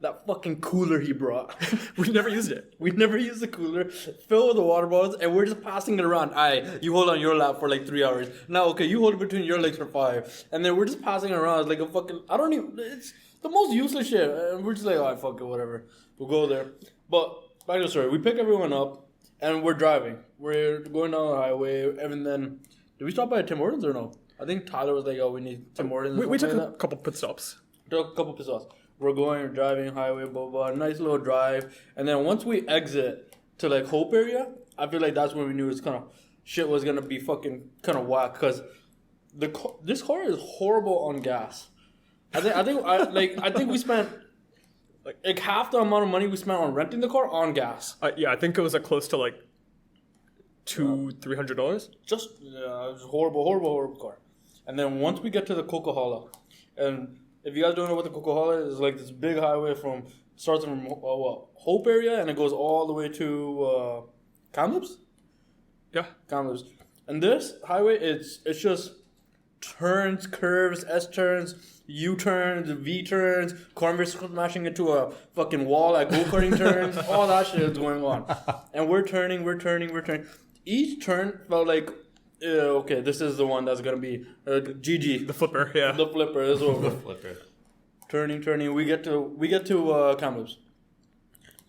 that fucking cooler he brought.
We never used it.
We never used the cooler, filled with the water bottles, and we're just passing it around. Aye, you hold on your lap for like 3 hours. Now, okay, you hold it between your legs for 5. And then we're just passing it around like a fucking, it's the most useless shit. And we're just like, oh, fuck it, whatever. We'll go there. But, back to the story. We pick everyone up, and we're driving. We're going down the highway, and then, did we stop by Tim Hortons or no? I think Tyler was like, oh, we need Tim Hortons.
We took
like
a couple pit stops.
Took a couple pistols. We're driving highway, blah, blah, nice little drive. And then once we exit to like Hope area, I feel like that's when we knew it's kind of shit was going to be fucking kind of whack. Because this car is horrible on gas. I think we spent like half the amount of money we spent on renting the car on gas.
Yeah, I think it was like close to like $200-$300.
Just, it was horrible car. And then once we get to the Coca-Cola, and if you guys don't know what the Coquihalla is, like this big highway starts from Hope area and it goes all the way to Kamloops.
Yeah.
Kamloops. And this highway, it's just turns, curves, S turns, U turns, V turns, corners smashing into a fucking wall like go-karting turns. All that shit is going on. And we're turning. Each turn felt like, okay, this is the one that's gonna be GG.
The flipper, yeah.
The flipper is over.
The flipper.
Turning. We get to Kamloops.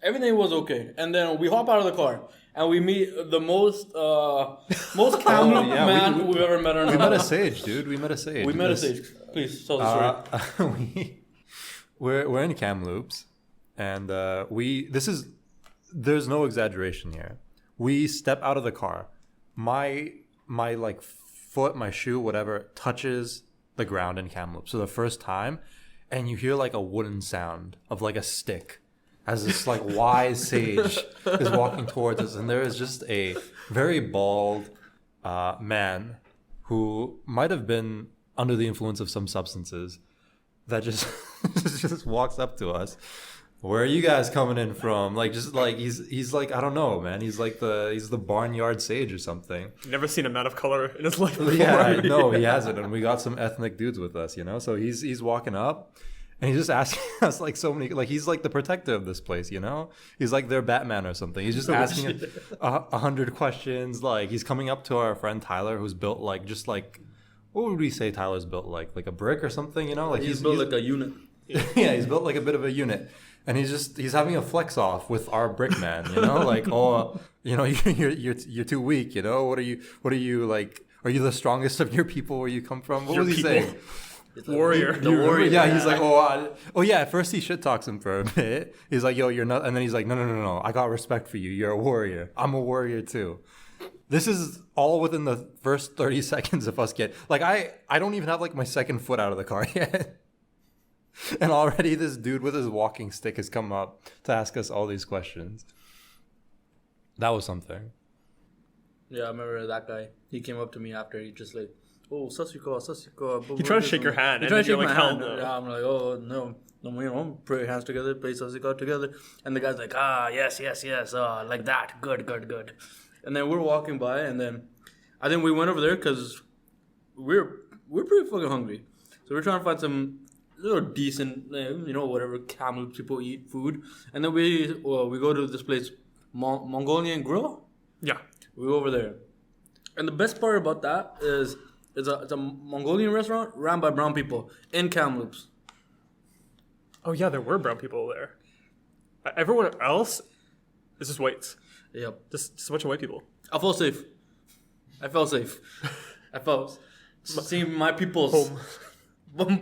Everything was okay, and then we hop out of the car and we meet the most Kamloops man we've ever met in our life.
We met a sage, dude. We met a sage.
Please tell the story.
We're in Kamloops, and there's no exaggeration here. We step out of the car. My like foot, my shoe, whatever, touches the ground in Kamloops. So the first time, and you hear like a wooden sound of like a stick as this like wise sage is walking towards us, and there is just a very bald man who might have been under the influence of some substances that just just walks up to us. Where are you guys coming in from? Like, just like he's like, I don't know, man. He's the barnyard sage or something.
Never seen a man of color in his life before.
Yeah, no, he hasn't. And we got some ethnic dudes with us, you know. So he's walking up, and he's just asking us like so many, like he's like the protector of this place, you know. He's like their Batman or something. He's just asking 100 questions. Like he's coming up to our friend Tyler, who's built like just like, what would we say Tyler's built like a brick or something, you know? Like
he's built like a unit.
Yeah, he's built like a bit of a unit. And he's having a flex off with our brick man, you know, like, oh, you know, you're too weak, you know. What are you like? Are you the strongest of your people where you come from? What was he saying?
Warrior.
The warrior.
Yeah, he's like, oh yeah. At first he shit talks him for a bit. He's like, yo, you're not, and then he's like, no. I got respect for you. You're a warrior. I'm a warrior too. This is all within the first 30 seconds of us like I don't even have like my second foot out of the car yet. And already this dude with his walking stick has come up to ask us all these questions. That was something.
Yeah, I remember that guy. He came up to me after. He just like, oh, Sassiko.
He tried to shake your hand.
He
And
tried to
you're
shake
like,
my
hell
hand.
no.
Yeah, I'm like, oh, no, you know, put your hands together, play Sassiko together. And the guy's like, yes, like that. Good. And then we're walking by, and then I think we went over there because we're pretty fucking hungry. So we're trying to find some little decent, you know, whatever Kamloops people eat food. And then we go to this place, Mongolian Grill.
Yeah.
We go over there. And the best part about that is it's a Mongolian restaurant run by brown people in Kamloops.
Oh, yeah, there were brown people there. Everyone else is just whites.
Yep.
Just a bunch of white people.
I felt safe. I felt seeing my people's
Home.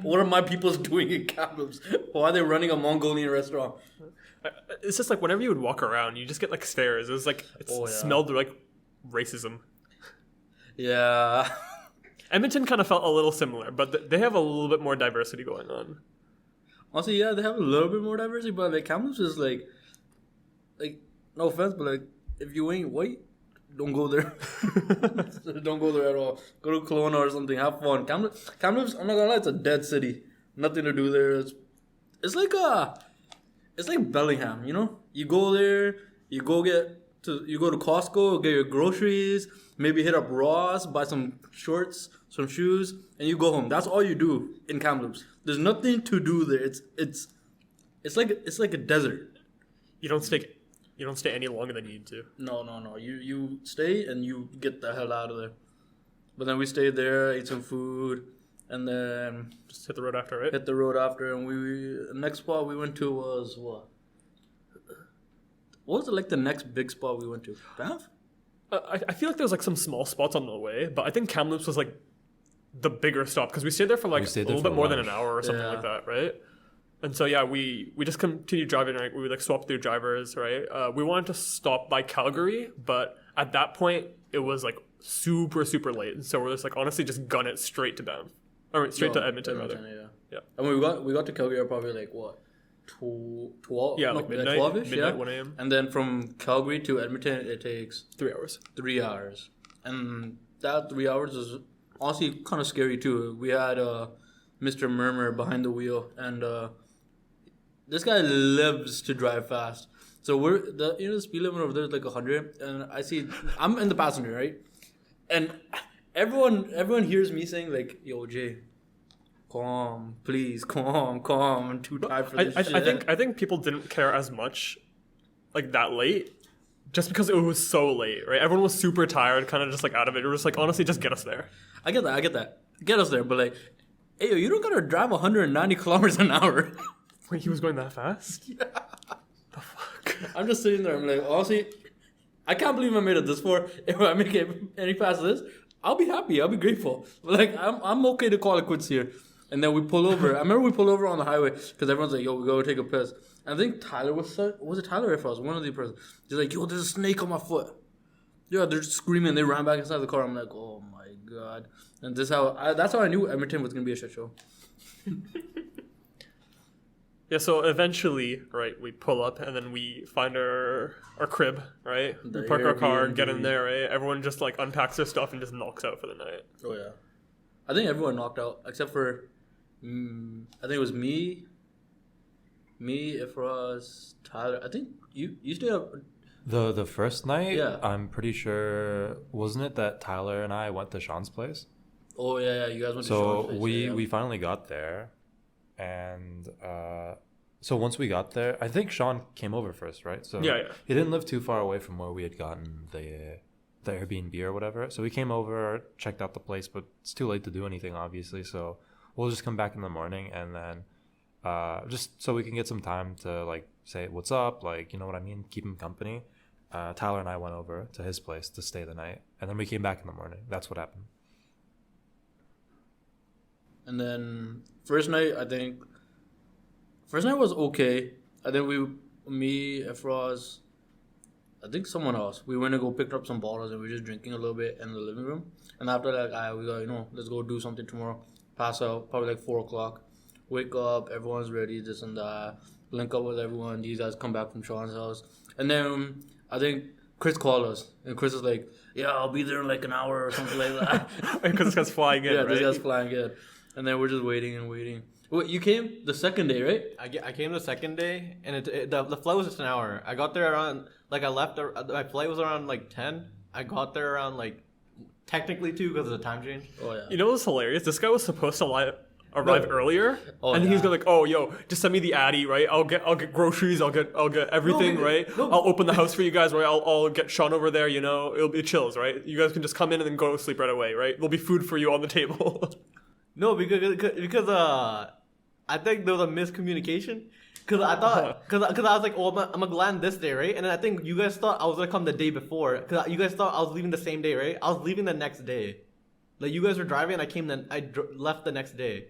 What are my peoples doing in Kamloops? Why are they running a Mongolian restaurant?
It's just like whenever you would walk around, you just get like stares. It was like, it smelled like racism.
Yeah.
Edmonton kind of felt a little similar, but they have a little bit more diversity going on.
Honestly, yeah, they have a little bit more diversity, but like Kamloops is like, no offense, but like, if you ain't white, don't go there. Don't go there at all. Go to Kelowna or something. Have fun. Kamloops, I'm not gonna lie, it's a dead city. Nothing to do there. It's like Bellingham, you know? You go there, you go to Costco, get your groceries, maybe hit up Ross, buy some shorts, some shoes, and you go home. That's all you do in Kamloops. There's nothing to do there. It's like a desert.
You don't stay any longer than you need to.
No. You stay and you get the hell out of there. But then we stayed there, ate some food, and then
Just hit the road after, right?
hit the road after. And the next spot we went to was what? What was it like the next big spot we went to? Banff?
I feel like there was like some small spots on the way, but I think Kamloops was like the bigger stop because we stayed there for like a little bit more than an hour or something like that, right? And so yeah, we just continued driving, right? We like swapped through drivers, right? We wanted to stop by Calgary, but at that point it was like super late, and so we're just like honestly just gun it straight to Banff, or straight to Edmonton rather. Yeah.
And we got to Calgary probably like what? 12?
Yeah, like midnight,
12-ish,
midnight, 1 a.m.
And then from Calgary to Edmonton, it takes
3 hours.
3 hours. And that 3 hours is honestly kind of scary too. We had Mr. Murmur behind the wheel, and this guy lives to drive fast. So the speed limit over there is like 100, and I'm in the passenger, right? And everyone hears me saying like, "Yo, Jay, calm, please, calm. I'm too tired for this shit."
I think people didn't care as much, like that late, just because it was so late, right? Everyone was super tired, kind of just like out of it. It was just like, honestly, just get us there.
I get that. Get us there, but like, hey, yo, you don't gotta drive 190 kilometers an hour.
Wait, he was going that fast?
Yeah. The fuck? I'm just sitting there. I'm like, honestly, I can't believe I made it this far. If I make it any past this, I'll be happy. I'll be grateful. But like, I'm okay to call it quits here. And then we pull over. I remember we pulled over on the highway because everyone's like, yo, we go take a piss. And I think Tyler was it Tyler or Frost? One of the persons. He's like, yo, there's a snake on my foot. Yeah, they're just screaming. They ran back inside the car. I'm like, oh my god. And that's how I knew Edmonton was gonna be a shit show.
Yeah, so eventually, right, we pull up and then we find our crib, right? We park our car, get in there, right? Everyone just like unpacks their stuff and just knocks out for the night.
Oh yeah, I think everyone knocked out except for, I think it was me, Ifraz, Tyler. I think you stayed up.
The first night,
Yeah.
I'm pretty sure, wasn't it that Tyler and I went to Sean's place?
Oh yeah, you guys went to Sean's place.
we finally got there, and so once we got there, I think Sean came over first, right? So
yeah.
He didn't live too far away from where we had gotten the Airbnb or whatever. So we came over, checked out the place, but it's too late to do anything, obviously. So we'll just come back in the morning, and then just so we can get some time to like say what's up, like, you know what I mean, keep him company. Tyler and I went over to his place to stay the night, and then we came back in the morning. That's what happened.
And then first night was okay. I think me, Ifraz, I think someone else. We went to go pick up some bottles and we were just drinking a little bit in the living room. And after that, we got, let's go do something tomorrow. Pass out, probably like 4 o'clock. Wake up, everyone's ready, this and that. Link up with everyone. These guys come back from Sean's house. And then I think Chris called us. And Chris was like, yeah, I'll be there in like an hour or something like that.
Because this guy's flying in,
yeah,
right?
this guy's flying in. And then we're just waiting and waiting. Wait, you came the second day, right?
I came the second day, and the flight was just an hour. I got there around, like, I left, my flight was around, like, 10. I got there around, like, technically 2 because of the time change.
Oh, yeah.
You know what's hilarious? This guy was supposed to arrive earlier, and he's like, "Oh, yo, just send me the Addy, right? I'll get groceries, I'll get everything, right? I'll open the house for you guys, right? I'll get Sean over there, it'll be chills, right? You guys can just come in and then go to sleep right away, right? There'll be food for you on the table."
No, because I think there was a miscommunication. Because I thought, because I was like, oh, I'm gonna land this day, right? And then I think you guys thought I was gonna come the day before. Because you guys thought I was leaving the same day, right? I was leaving the next day. Like, you guys were driving, and I left the next day.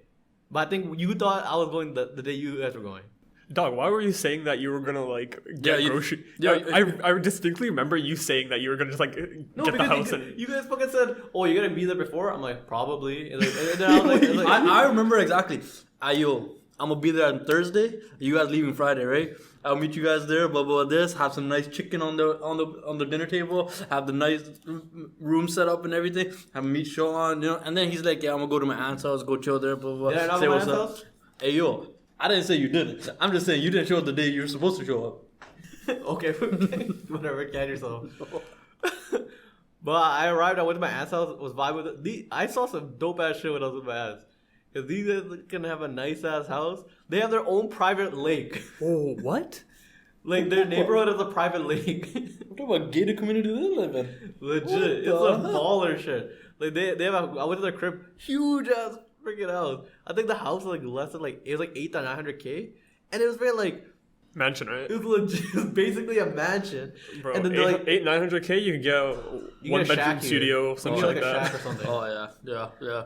But I think you thought I was going the day you guys were going.
Dog, why were you saying that you were gonna get groceries?
Yeah,
I distinctly remember you saying that you were gonna just get the house.
You guys fucking said, "Oh, you're gonna be there before." I'm like, probably. And then I was like,
I remember exactly. I'm gonna be there on Thursday. You guys leaving Friday, right? I'll meet you guys there. Blah blah. This have some nice chicken on the dinner table. Have the nice room set up and everything. Have meet Sean, And then he's like, "Yeah, I'm gonna go to my aunt's house, go chill there." Blah blah.
Did I not
say
go to
what's
my
up.
aunt's house?
Hey yo, I didn't say you didn't. I'm just saying you didn't show up the day you were supposed to show up.
Okay, whatever, get yourself. But I arrived, I went to my aunt's house, was vibing with it. I saw some dope ass shit when I was with my aunts. Because these guys can have a nice ass house. They have their own private lake.
Oh, what?
Like, their neighborhood is a private lake.
What about gated community they live in?
Legit. It's a baller shit. Like, they have I went to their crib, huge ass freaking house. I think the house was like less than it was like 800 to 900K. And it was very like,
mansion, right?
it was legit, it was basically a mansion.
Bro,
and then
900K, you can get a one bedroom studio, some shit like
a
that.
shack or something.
Oh yeah.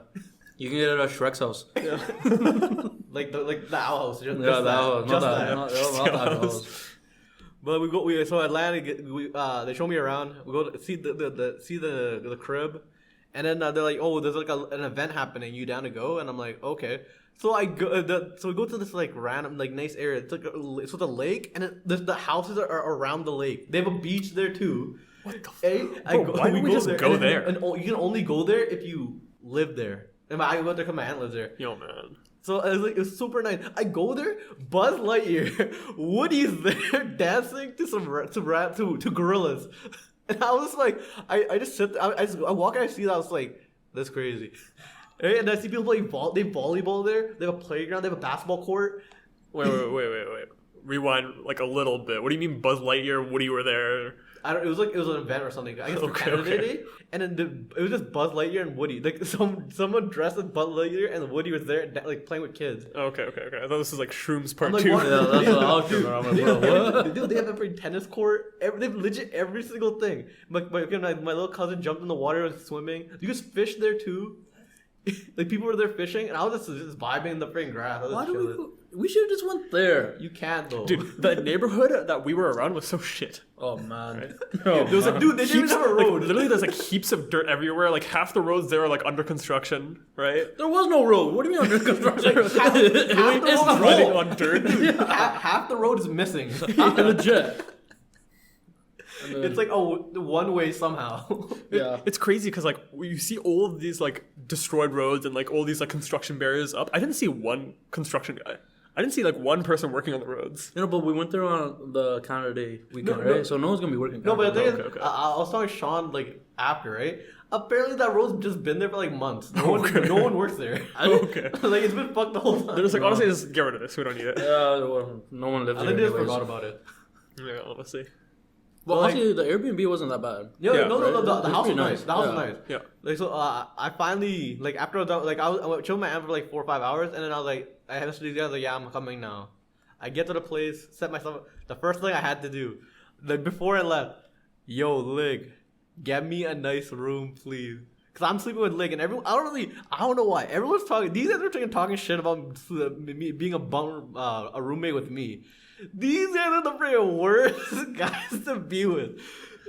You can get it at Shrek's house.
Yeah. like the owl house. Just
Yeah, the owl house.
Just
Not
that.
that house.
But so Atlanta. They show me around. We go to see the crib, and then they're like, "Oh, there's like an event happening. You down to go?" And I'm like, "Okay." So I go. So we go to this like random like nice area. It's like the lake, and the houses are around the lake. They have a beach there too.
What the fuck?
Why
don't we just go there?
And you can only go there if you live there. And I go there because my aunt lives there.
Yo, man.
So it was super nice. I go there, Buzz Lightyear, Woody's there dancing to to gorillas, and I was like, I just sit there, I walk and I see that, I was like, that's crazy. Right? And I see people playing they have volleyball there. They have a playground. They have a basketball court.
Wait. Rewind like a little bit. What do you mean Buzz Lightyear, Woody were there?
It was an event or something. I guess for Canada Day, and then it was just Buzz Lightyear and Woody. Like someone dressed as Buzz Lightyear and Woody was there, like playing with kids.
Okay. I thought this was like Shrooms Part
I'm like,
2.
what?
Yeah, that's what I was doing. I'm like, bro, what?
Dude, they have every tennis court. They have legit every single thing. My little cousin jumped in the water and was swimming. You could fish there too. Like people were there fishing, and I was just vibing in the freaking grass.
Why do we should have just went there.
You can't though,
Dude, the neighborhood that we were around was so shit.
Oh man.
Right?
Oh,
There was like,
dude, they didn't even have a road.
Like, literally, there's like heaps of dirt everywhere. Like half the roads there are like under construction, right?
there was no road. What do you mean under construction?
half the
It's
road-
riding on dirt.
half the road is missing.
Legit.
It's like one way somehow.
Yeah.
It's crazy because like you see all of these like destroyed roads and like all these like construction barriers up. I didn't see one construction guy. I didn't see like one person working on the roads.
You know, but we went there on the Canada Day weekend, right? So no one's gonna be working.
No, but the thing
Okay.
is, I was talking to Sean like after, right? Apparently that road's just been there for like months. No one works there.
Okay.
Like it's been fucked the whole time.
They're just like, honestly, just get rid of this. We don't need it.
No one lives
I
there.
think they just
anyways.
forgot about it.
Yeah, honestly.
Well,
Like-
actually, the Airbnb wasn't that bad.
No,
Yeah,
no,
right?
the
It's
house was
pretty
nice.
nice.
The house
Yeah.
was nice.
Yeah.
Like so, I finally like after I was done, like I went chilling my aunt for like 4 or 5 hours, and then I was like, I had to these guys. I was like, yeah, I'm coming now. I get to the place, set myself. The first thing I had to do, like before I left, yo, Lig, get me a nice room, please. Cause I'm sleeping with Lig, and everyone. I don't know why. Everyone's talking. These guys are talking shit about me being a roommate with me. These guys are the freaking worst guys to be with.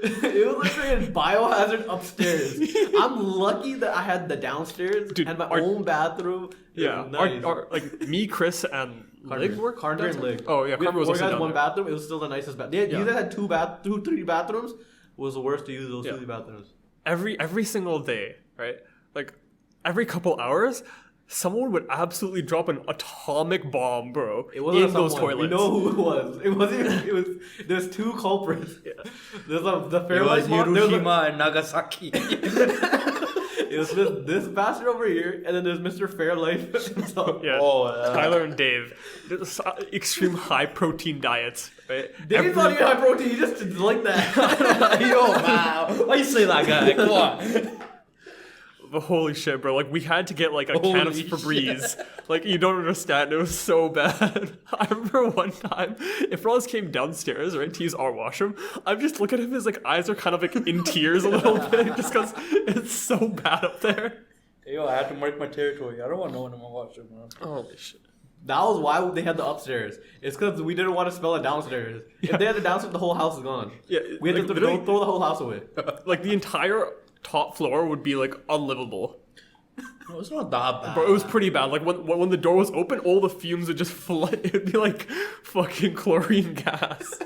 It was like freaking biohazard upstairs. I'm lucky that I had the downstairs
Dude,
and my
our-
own bathroom. It
Yeah.
was nice.
Like me, Chris, and Lig were
Carter and Lig.
Oh yeah,
We had
Carter was
4
also
guys,
down
one
there.
bathroom. It was still the nicest bathroom. You guys had 3 bathrooms. It was the worst to use those 2 bathrooms.
Every single day, right? Like every couple hours, someone would absolutely drop an atomic bomb, bro,
It wasn't
in those
someone.
toilets.
We know who it was. It wasn't. It was. There's 2 culprits.
Yeah.
There's the
It was
Fairlight Mall. There's
Hiroshima and Nagasaki.
It was this bastard over here, and then there's Mr. Fairlife. So,
Yeah. Tyler and Dave, There's, extreme high protein diets, right?
Dave's not even high protein. He just like that.
Yo, man. Why you say that, guy? Come on.
But holy shit, bro! Like we had to get like a can of
Holy
Febreze. Like you don't understand. It was so bad. I remember one time, if Ross came downstairs right to use our washroom, I'm just looking at him. His like eyes are kind of like in tears a little bit, just because it's so bad up there.
Yo, I had to mark my territory. I don't want no one in my washroom, man.
Holy shit!
That was why they had the upstairs. It's because we didn't want to smell it downstairs. If they had the downstairs, the whole house is gone.
Yeah,
We had
like,
to
literally-
throw the whole house away.
Like the entire top floor would be like unlivable.
No, it's not that bad.
Bro, it was pretty bad. Like when the door was open, all the fumes would just flood. It would be like fucking chlorine gas.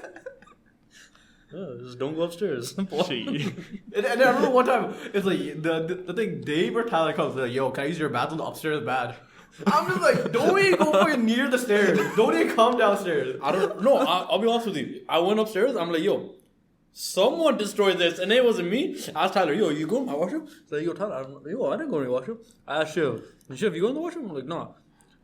Yeah, just don't go upstairs.
Gee.
And I remember one time, it's like the thing. Dave or Tyler comes like, "Yo, can I use your bathroom? The upstairs is bad." I'm just like, don't even go fucking near the stairs. Don't even come downstairs.
I don't know. I'll be honest with you. I went upstairs. I'm like, yo, someone destroyed this, and it wasn't me. I asked Tyler, yo, you go in my washroom? He's like, yo, Tyler, I didn't go in your washroom. I asked Shiv, Shiv, you go in the washroom? I'm like, no.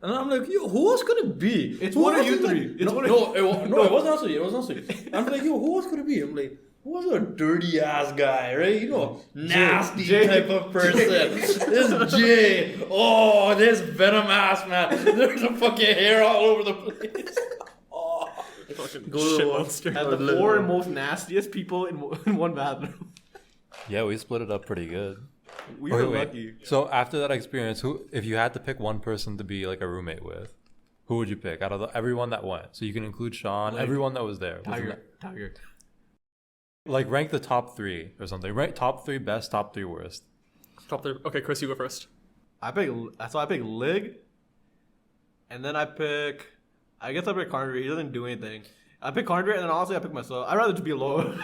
And I'm like, yo, who else could it be?
It's
Who
one of
else
you
is that?
three. It's
No,
one of
no, it wasn't us. It wasn't us. I'm like, yo, who else could it be? I'm like, who was a dirty ass guy, right? You know, nasty
Jay.
type of person. This Jay. Oh, this venom ass man. There's a fucking hair all over the place. Oh.
Fucking
Go to
shit
the
monster.
As the 4 most nastiest people in one bathroom.
Yeah, we split it up pretty good.
We
Okay,
were
wait.
lucky.
So after that experience, if you had to pick one person to be like a roommate with, who would you pick out of everyone that went? So you can include Sean,
Like,
everyone that was there.
Tiger.
Like rank the top 3 or something. Rank top 3 best, top 3 worst.
Top 3. Okay, Chris, you go first.
I pick Lig, and then I pick Carter. He doesn't do anything. I pick Carter, and then honestly I pick myself. I'd rather just be alone.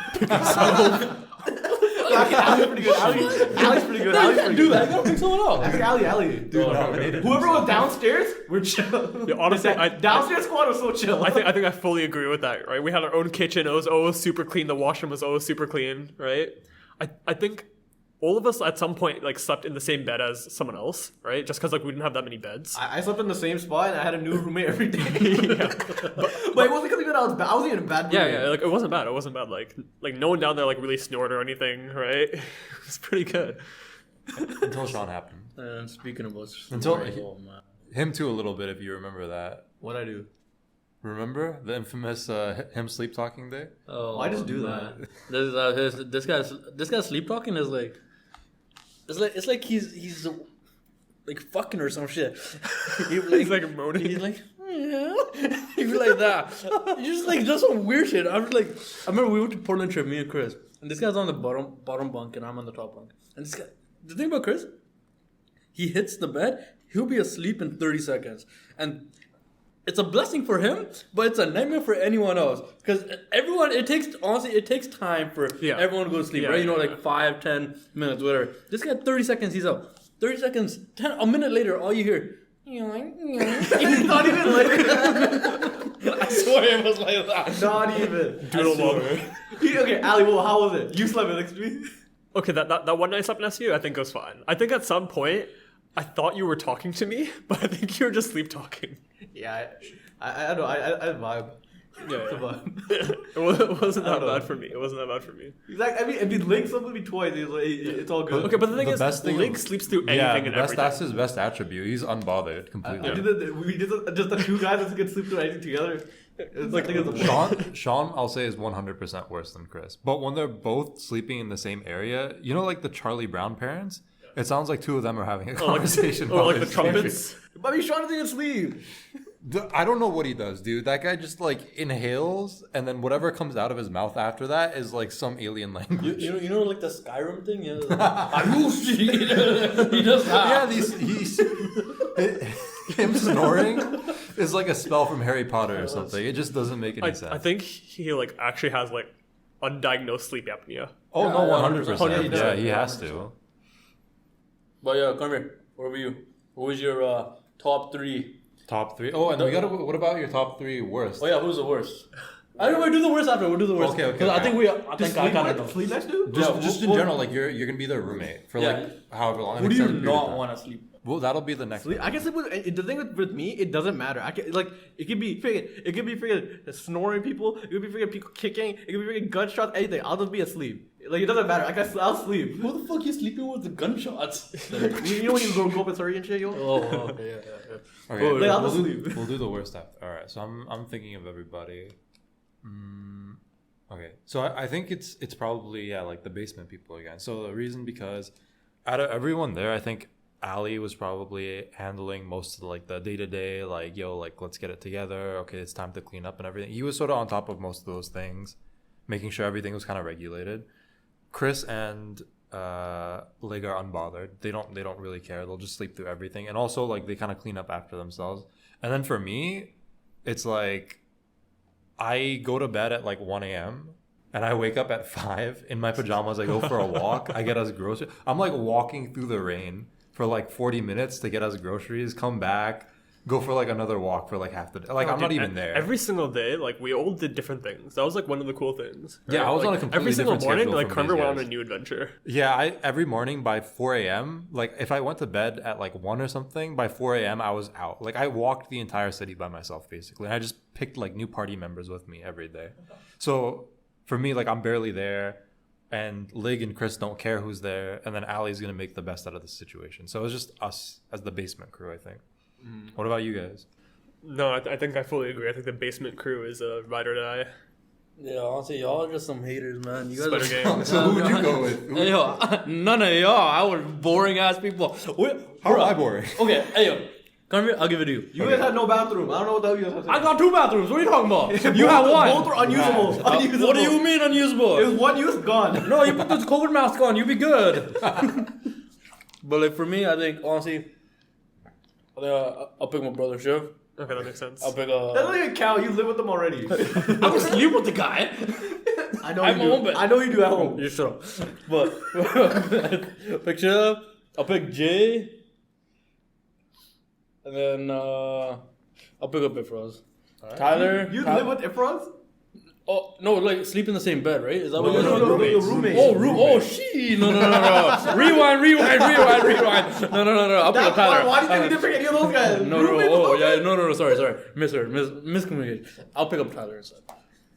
Yo,
Ali's pretty good. Ali's pretty good.
No, you
Ali's
can't
pretty
do
good.
that. You gotta pick someone else.
Actually, Ali. Dude,
nominated
whoever was downstairs, we're chill.
Yeah, honestly,
downstairs squad was so chill.
I think I fully agree with that, right? We had our own kitchen. It was always super clean. The washroom was always super clean, right? I think all of us at some point like slept in the same bed as someone else, right? Just because like we didn't have that many beds.
I slept in the same spot and I had a new roommate every day. But it wasn't because even I wasn't in a bad roommate.
Yeah, like it wasn't bad. It wasn't bad. Like no one down there like really snored or anything, right? It was pretty good.
Until Sean happened.
And speaking of us,
Until
man.
him too a little bit if you remember that.
What'd I do?
Remember the infamous him sleep talking day?
Oh,
Why just do
man. This guy's sleep talking is like, it's like he's like fucking or some shit.
He's like moaning.
He's like, yeah. He'd be like that. He's just like just some weird shit. I was like, I remember we went to Portland trip, me and Chris, and this guy's on the bottom bunk and I'm on the top bunk. And this guy, the thing about Chris, he hits the bed, he'll be asleep in 30 seconds, and it's a blessing for him, but it's a nightmare for anyone else. Because everyone, it takes time for everyone to go to sleep, right? You know, like 5, 10 minutes, whatever. This guy, 30 seconds, he's up. 30 seconds, a minute later, all you hear,
It's not even like
I swear it was like that.
Not even.
Doodle ball.
Okay, Ali, well, how was it? You slept next to me?
Okay, that one night I slept next to you, I think it was fine. I think at some point I thought you were talking to me, but I think you were just sleep talking.
Yeah, I know. I vibe.
Yeah,
The vibe.
It wasn't
I
that
don't know.
bad for me. It wasn't that bad for me.
Exactly. I mean, Link slept with me twice. It's all good.
Okay, but the thing is,
best thing
Link
of-
sleeps through anything
Yeah,
and everything.
that's his best attribute. He's unbothered completely.
We did just the two guys that could sleep through anything together. It's like
Sean, I'll say is 100% worse than Chris. But when they're both sleeping in the same area, you know, like the Charlie Brown parents, it sounds like two of them are having a conversation.
Or
while
like the
they're sleeping.
trumpets.
But he's trying to think of sleep.
I don't know what he does, dude. That guy just like inhales, and then whatever comes out of his mouth after that is like some alien language.
You know, like the Skyrim thing? Yeah, he does that.
Yeah, him snoring is like a spell from Harry Potter or something. It just doesn't make any sense.
I think he like actually has like undiagnosed sleep apnea.
Oh no,
Yeah,
100%.
100%.
Yeah, he has to.
But yeah, come here. What were you? What was your top 3?
Top 3. Oh, and we gotta. What about your top 3 worst?
Oh yeah, who's the worst? I don't know. We'll do the worst after. We'll do the worst.
Okay, okay,
'Cause I
okay.
think I kind of know.
Sleep next to?
Just in general, like you're gonna be their roommate for
Yeah.
like however long.
Who
an
do you
extended period of
not
time.
want to sleep?
Well, that'll be the next.
Sleep. I can sleep with. The thing with me, it doesn't matter. I can like it could be freaking snoring people. It could be freaking people kicking. It could be freaking gunshots. Anything. I'll just be asleep. Like it doesn't matter. I'll sleep.
Who the fuck you sleeping with the gunshots?
You know when you go up and sorry and shit, yo.
Oh, okay, yeah.
Okay,
Like, I'll
we'll,
just
do,
sleep.
we'll do the worst after. All right, so I'm thinking of everybody. Okay, so I think it's probably like the basement people again. So the reason because out of everyone there, I think Ali was probably handling most of like the day to day, like like let's get it together. Okay, it's time to clean up and everything. He was sort of on top of most of those things, making sure everything was kind of regulated. Chris and Lig are unbothered. They don't really care. They'll just sleep through everything, and also like they kind of clean up after themselves. And then for me, it's like I go to bed at like 1 a.m. and I wake up at 5 in my pajamas. I go for a walk. I get us groceries. I'm like walking through the rain for like 40 minutes to get us groceries. Come back, go for like another walk for like half the day. Like I'm not even there.
Every single day, like we all did different things. That was like one of the cool things.
Yeah, I was
Like,
on a completely
every single
different
morning,
schedule
like
from
Carver
these
went on
guys.
a new adventure.
Yeah, every morning by 4 a.m., like if I went to bed at like 1 or something, by 4 a.m. I was out. Like I walked the entire city by myself basically. And I just picked like new party members with me every day. So for me, like I'm barely there, and Lig and Chris don't care who's there, and then Ali's gonna make the best out of the situation. So it was just us as the basement crew, I think. What about you guys?
No, I think I fully agree. I think the basement crew is a ride or die.
Yeah, honestly, y'all are just some haters, man. You guys
Spider
are
game.
So who would you go with?
Hey, yo, none of y'all. I was boring ass people.
How am I boring?
Okay, hey yo, come here. I'll give it to you.
You guys had no bathroom. I don't know what the hell you guys had.
I got 2 bathrooms. What are you talking about? You have one.
Both are unusable. Unusable.
What do you mean unusable?
It was one use gone.
No, you put this COVID mask on. You be good. But like for me, I think honestly, I'll pick my brother Shiv.
Okay, that makes sense.
I'll pick
That doesn't even count. You live with them already.
I'm asleep with the guy.
I know
I have
you
my
do.
own bed.
I know you do at home.
You shut up. But picture, I'll pick Jay, and then I'll pick up Ifraz. Right. Tyler.
You live with Ifraz?
Oh no, like sleep in the same bed, right? Is that what
No,
you're
no,
doing?
no, roommate.
Oh, oh, she. No. Rewind. No. I'll pick up Tyler.
Why do you think we didn't pick any of those guys?
No. Oh, yeah. No. Sorry. Miscommunication. I'll pick up Tyler instead.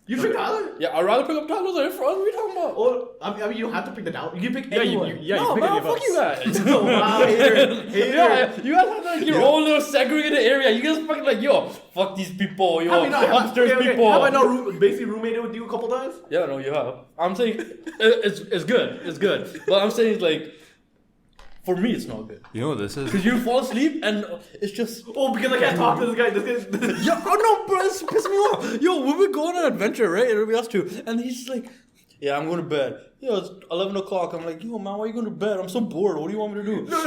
You pick Tyler?
Yeah, I'd rather pick up Tyler than Ifraz. What are you talking about?
Oh, I mean, you don't have to pick the down. You can pick
Yeah,
anyone.
you
no,
pick
man,
any of
fuck
us.
you guys.
Wow, hater.
Yeah, you guys have like your own little segregated area. You guys fucking like, yo, fuck these people, yo, upstairs people.
Have I not basically roommated with you a couple times?
Yeah, no, you have. I'm saying it's good. But I'm saying like, for me, it's not good.
You know what this is?
Because you fall asleep and it's just.
Oh, because I can't talk to this guy. This guy.
Yeah, oh no, bro, it's pissing me off. Yo, we were going on an adventure, right? It'll be us two. And he's just like, yeah, I'm going to bed. Yo, it's 11 o'clock. I'm like, yo, man, why are you going to bed? I'm so bored. What do you want me to do?
No.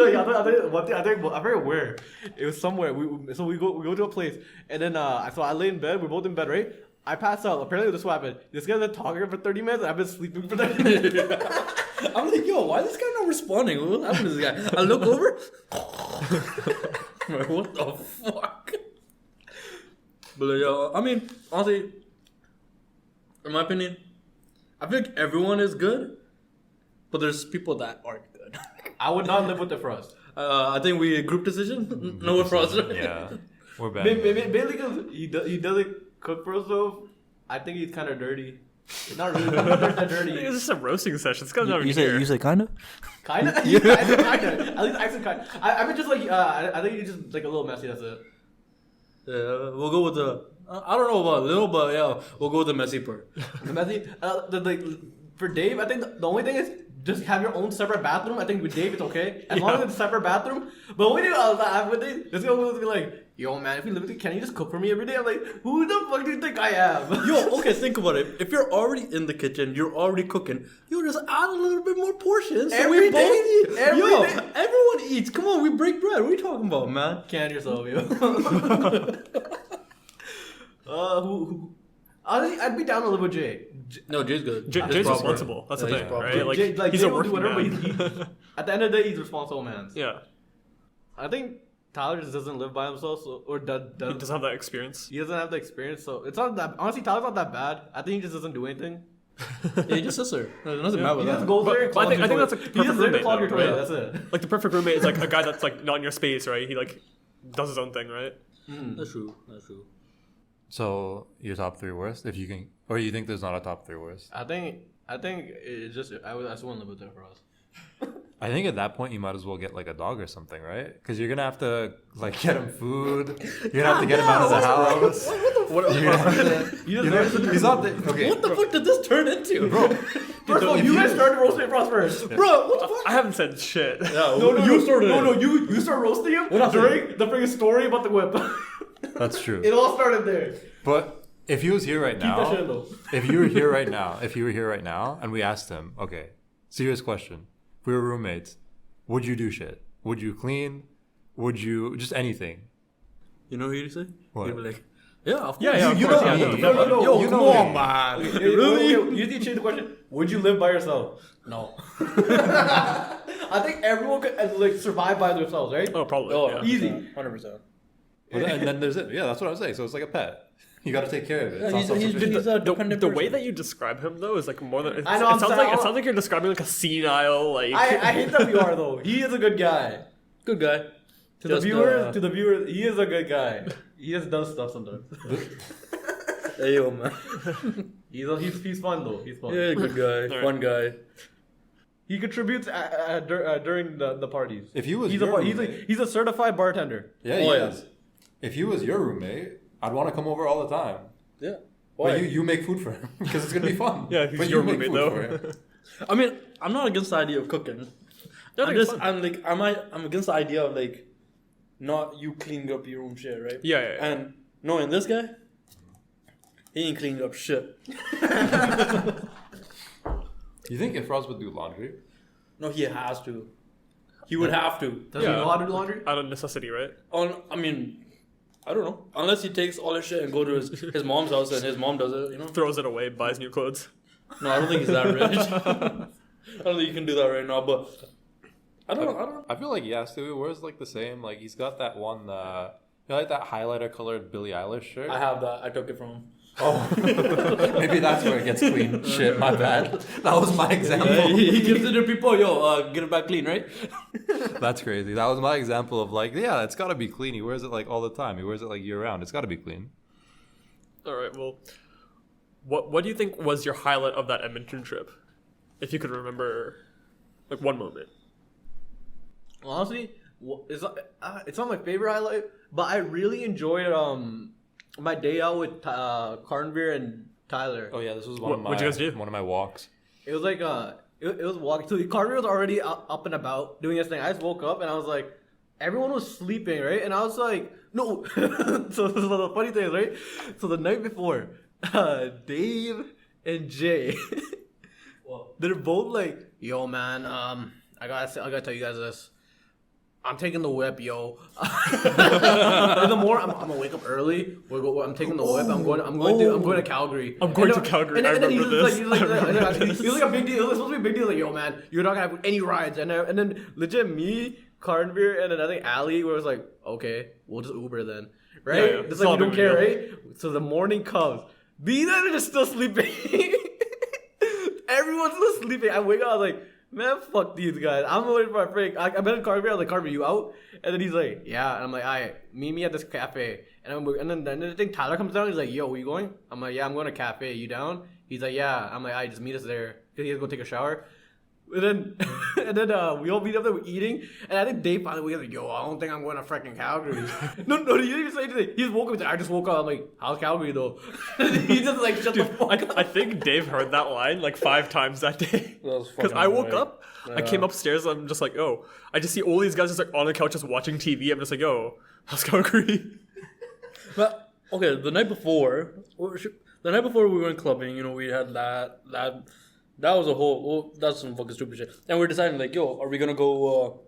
Yeah, I forget where. It was somewhere. We go to a place, and then so I lay in bed. We're both in bed, right? I pass out. Apparently, this is what happened. This guy's been talking for 30 minutes. And I've been sleeping for 30 minutes.
I'm like, yo, why is this guy not responding? What happened to this guy? I look over. Like, what the fuck? But yo, I mean, honestly, in my opinion, I feel like everyone is good, but there's people that aren't good.
I would not live with the Frost.
I think we group decision. No one frost.
Yeah, we're bad.
Mainly because he doesn't cook for us though. I think he's kind of dirty. Not really, not that dirty.
It's just a roasting session. It's kind of here.
You say kind of?
Kind of? Yeah, I said kind of. At least I said kind of. I mean, just like, I think he's just like a little messy, that's it.
Yeah, we'll go with the. I don't know about little, but yeah, we'll go with the messy part.
The messy, for Dave, I think the only thing is just have your own separate bathroom. I think with Dave it's okay as long as it's a separate bathroom. But when you have with Dave, this guy will be like, "Yo, man, if you live with, can you just cook for me every day?" I'm like, "Who the fuck do you think I am?"
Yo, okay, think about it. If you're already in the kitchen, you're already cooking. You just add a little bit more portions. So
Every
we both
day?
eat.
Every
Yo,
day?
everyone eats. Come on, we break bread. What are you talking about, man?
Can yourself, yo. Who? Honestly, I'd be down to live with Jay.
No, Jay's good.
Jay's
proper.
responsible. That's the
Yeah, he's
thing,
proper.
right? Like,
Jay,
he's
Jay
a
will do
working
whatever,
man.
but at the end of the day, he's responsible, man.
Yeah.
I think Tyler just doesn't live by himself, or
He doesn't have that experience.
he doesn't have the experience. So it's not that. Honestly, Tyler's not that bad. I think he just doesn't do anything.
Yeah, he just sits there. There's nothing bad with
He
that.
just goes there. and
But I think
clogs
that's
your
like the
toilet. He just
perfect
there to
roommate,
clog your
though,
toilet.
right?
That's it.
Like the perfect roommate is like a guy that's like not in your space, right? He like does his own thing, right?
That's true. That's true.
So your top three worst, if you can, or you think there's not a top three worst?
I think it's just I just want to live with that for us.
I think at that point you might as well get like a dog or something, right? Because you're gonna have to like get him food. You're gonna have to get him out of the house. He's not the, okay.
What the fuck did this turn into?
Bro,
First of all, you guys started roasting Frost first.
Bro, what the fuck?
I haven't said shit.
No, you started it.
You started roasting him
What
during the freaking story about the whip.
That's true.
It all started there.
But if he was here right
Keep that shit
now,
though.
if you were here right now, and we asked him, okay, serious question, if we were roommates, would you do shit? Would you clean? Would you just anything?
You know what he'd say?
What?
He'd be like, yeah, of course.
Yeah, of
You
course.
know
Yeah,
me.
No.
Yo,
You
come
know
on,
me.
man.
Really? You need to change the question. Would you live by yourself?
No.
I think everyone could like survive by themselves, right?
Oh, probably.
Oh,
yeah.
Easy.
100%.
And then there's it. Yeah, that's what I'm saying. So it's like a pet. You got to take care of it. It's
Yeah,
not
he's
self-sufficient.
a dependent
The way
person.
that you describe him though is like more than
I know,
it sounds
I'm
like you're describing like a senile like
I hate that we are though. He is a good guy.
Good guy.
To the viewer, he is a good guy. He just does stuff sometimes.
Hey, yo, man.
He's fun though. He's fun.
Yeah, good guy.
Alright.
Fun guy.
He contributes during the parties.
If he was
he's
your
a
roommate,
he's a certified bartender.
yeah,
Oh,
he
yeah.
is. If he was your roommate, I'd want to come over all the time.
Yeah.
But you make food for him because it's gonna be fun.
Yeah, he's
but
your
you make
roommate,
food
though.
for him.
I mean, I'm not against the idea of cooking.
Yeah,
I'm
it's
just,
fun.
I'm against the idea of like, not you cleaning up your own shit, right?
Yeah.
And knowing this guy, he ain't cleaning up shit.
You think if Ross would do laundry?
No, he has to. He would have to.
Does he know how to do laundry?
Out of necessity, right?
I mean, I don't know. Unless he takes all his shit and go to his mom's house and his mom does it, you know?
Throws it away, buys new clothes.
No, I don't think he's that rich. I don't think you can do that right now, but I don't know.
I feel like he has to. He wears like the same. Like he's got that one, you know, like that highlighter colored Billie Eilish shirt.
I have that. I took it from him.
Oh, maybe that's where it gets clean. Shit, my bad. That was my example.
Yeah, he gives it to people. Yo, get it back clean, right?
That's crazy. That was my example of like, yeah, it's got to be clean. He wears it like all the time. He wears it like year round. It's got to be clean.
All right. Well, what do you think was your highlight of that Edmonton trip, if you could remember, like one moment?
Honestly, it's not my favorite highlight, but I really enjoyed my day out with Carnveer and Tyler.
Oh yeah, this was
What'd you guys do?
one of my walks.
It was like it was walking. So Carnveer was already up and about doing his thing. I just woke up and I was like, everyone was sleeping, right? And I was like, no. So the funny thing is, right? So the night before, Dave and Jay, they're both like, yo man, I gotta tell you guys this. I'm taking the whip, yo. In the morning, I'm gonna wake up early. I'm taking the whip. I'm going to Calgary.
I'm going to Calgary. I remember this.
He's like a big deal. It was supposed to be a big deal. Like, yo, man, you're not gonna have any rides. And then legit me, Carnveer, and then I think Ali was like, okay, we'll just Uber then, right?
Yeah.
It's like you don't care, right? So the morning comes. These guys are just still sleeping. Everyone's still sleeping. I wake up. I was like, man, fuck these guys. I'm waiting for my friend. I met Carver. I was like, Carver, you out? And then he's like, yeah. And I'm like, all right, meet me at this cafe. And then I think Tyler comes down. He's like, yo, where you going? I'm like, yeah, I'm going to a cafe. You down? He's like, yeah. I'm like, all right, just meet us there. Because he has to go take a shower. And then we all meet up there, we're eating. And I think Dave finally was like, yo, I don't think I'm going to freaking Calgary. no, he didn't even say anything. He just woke up and said, I just woke up. I'm like, how's Calgary though? He just like, shut the fuck up.
I think Dave heard that line like 5 times that day. Because I woke up, I came upstairs, I'm just like, oh, I just see all these guys just like on the couch just watching TV. I'm just like, yo, how's Calgary?
But okay, the night before we went clubbing, you know, we had that was a whole, that's some fucking stupid shit. And we're deciding like, yo, are we gonna go,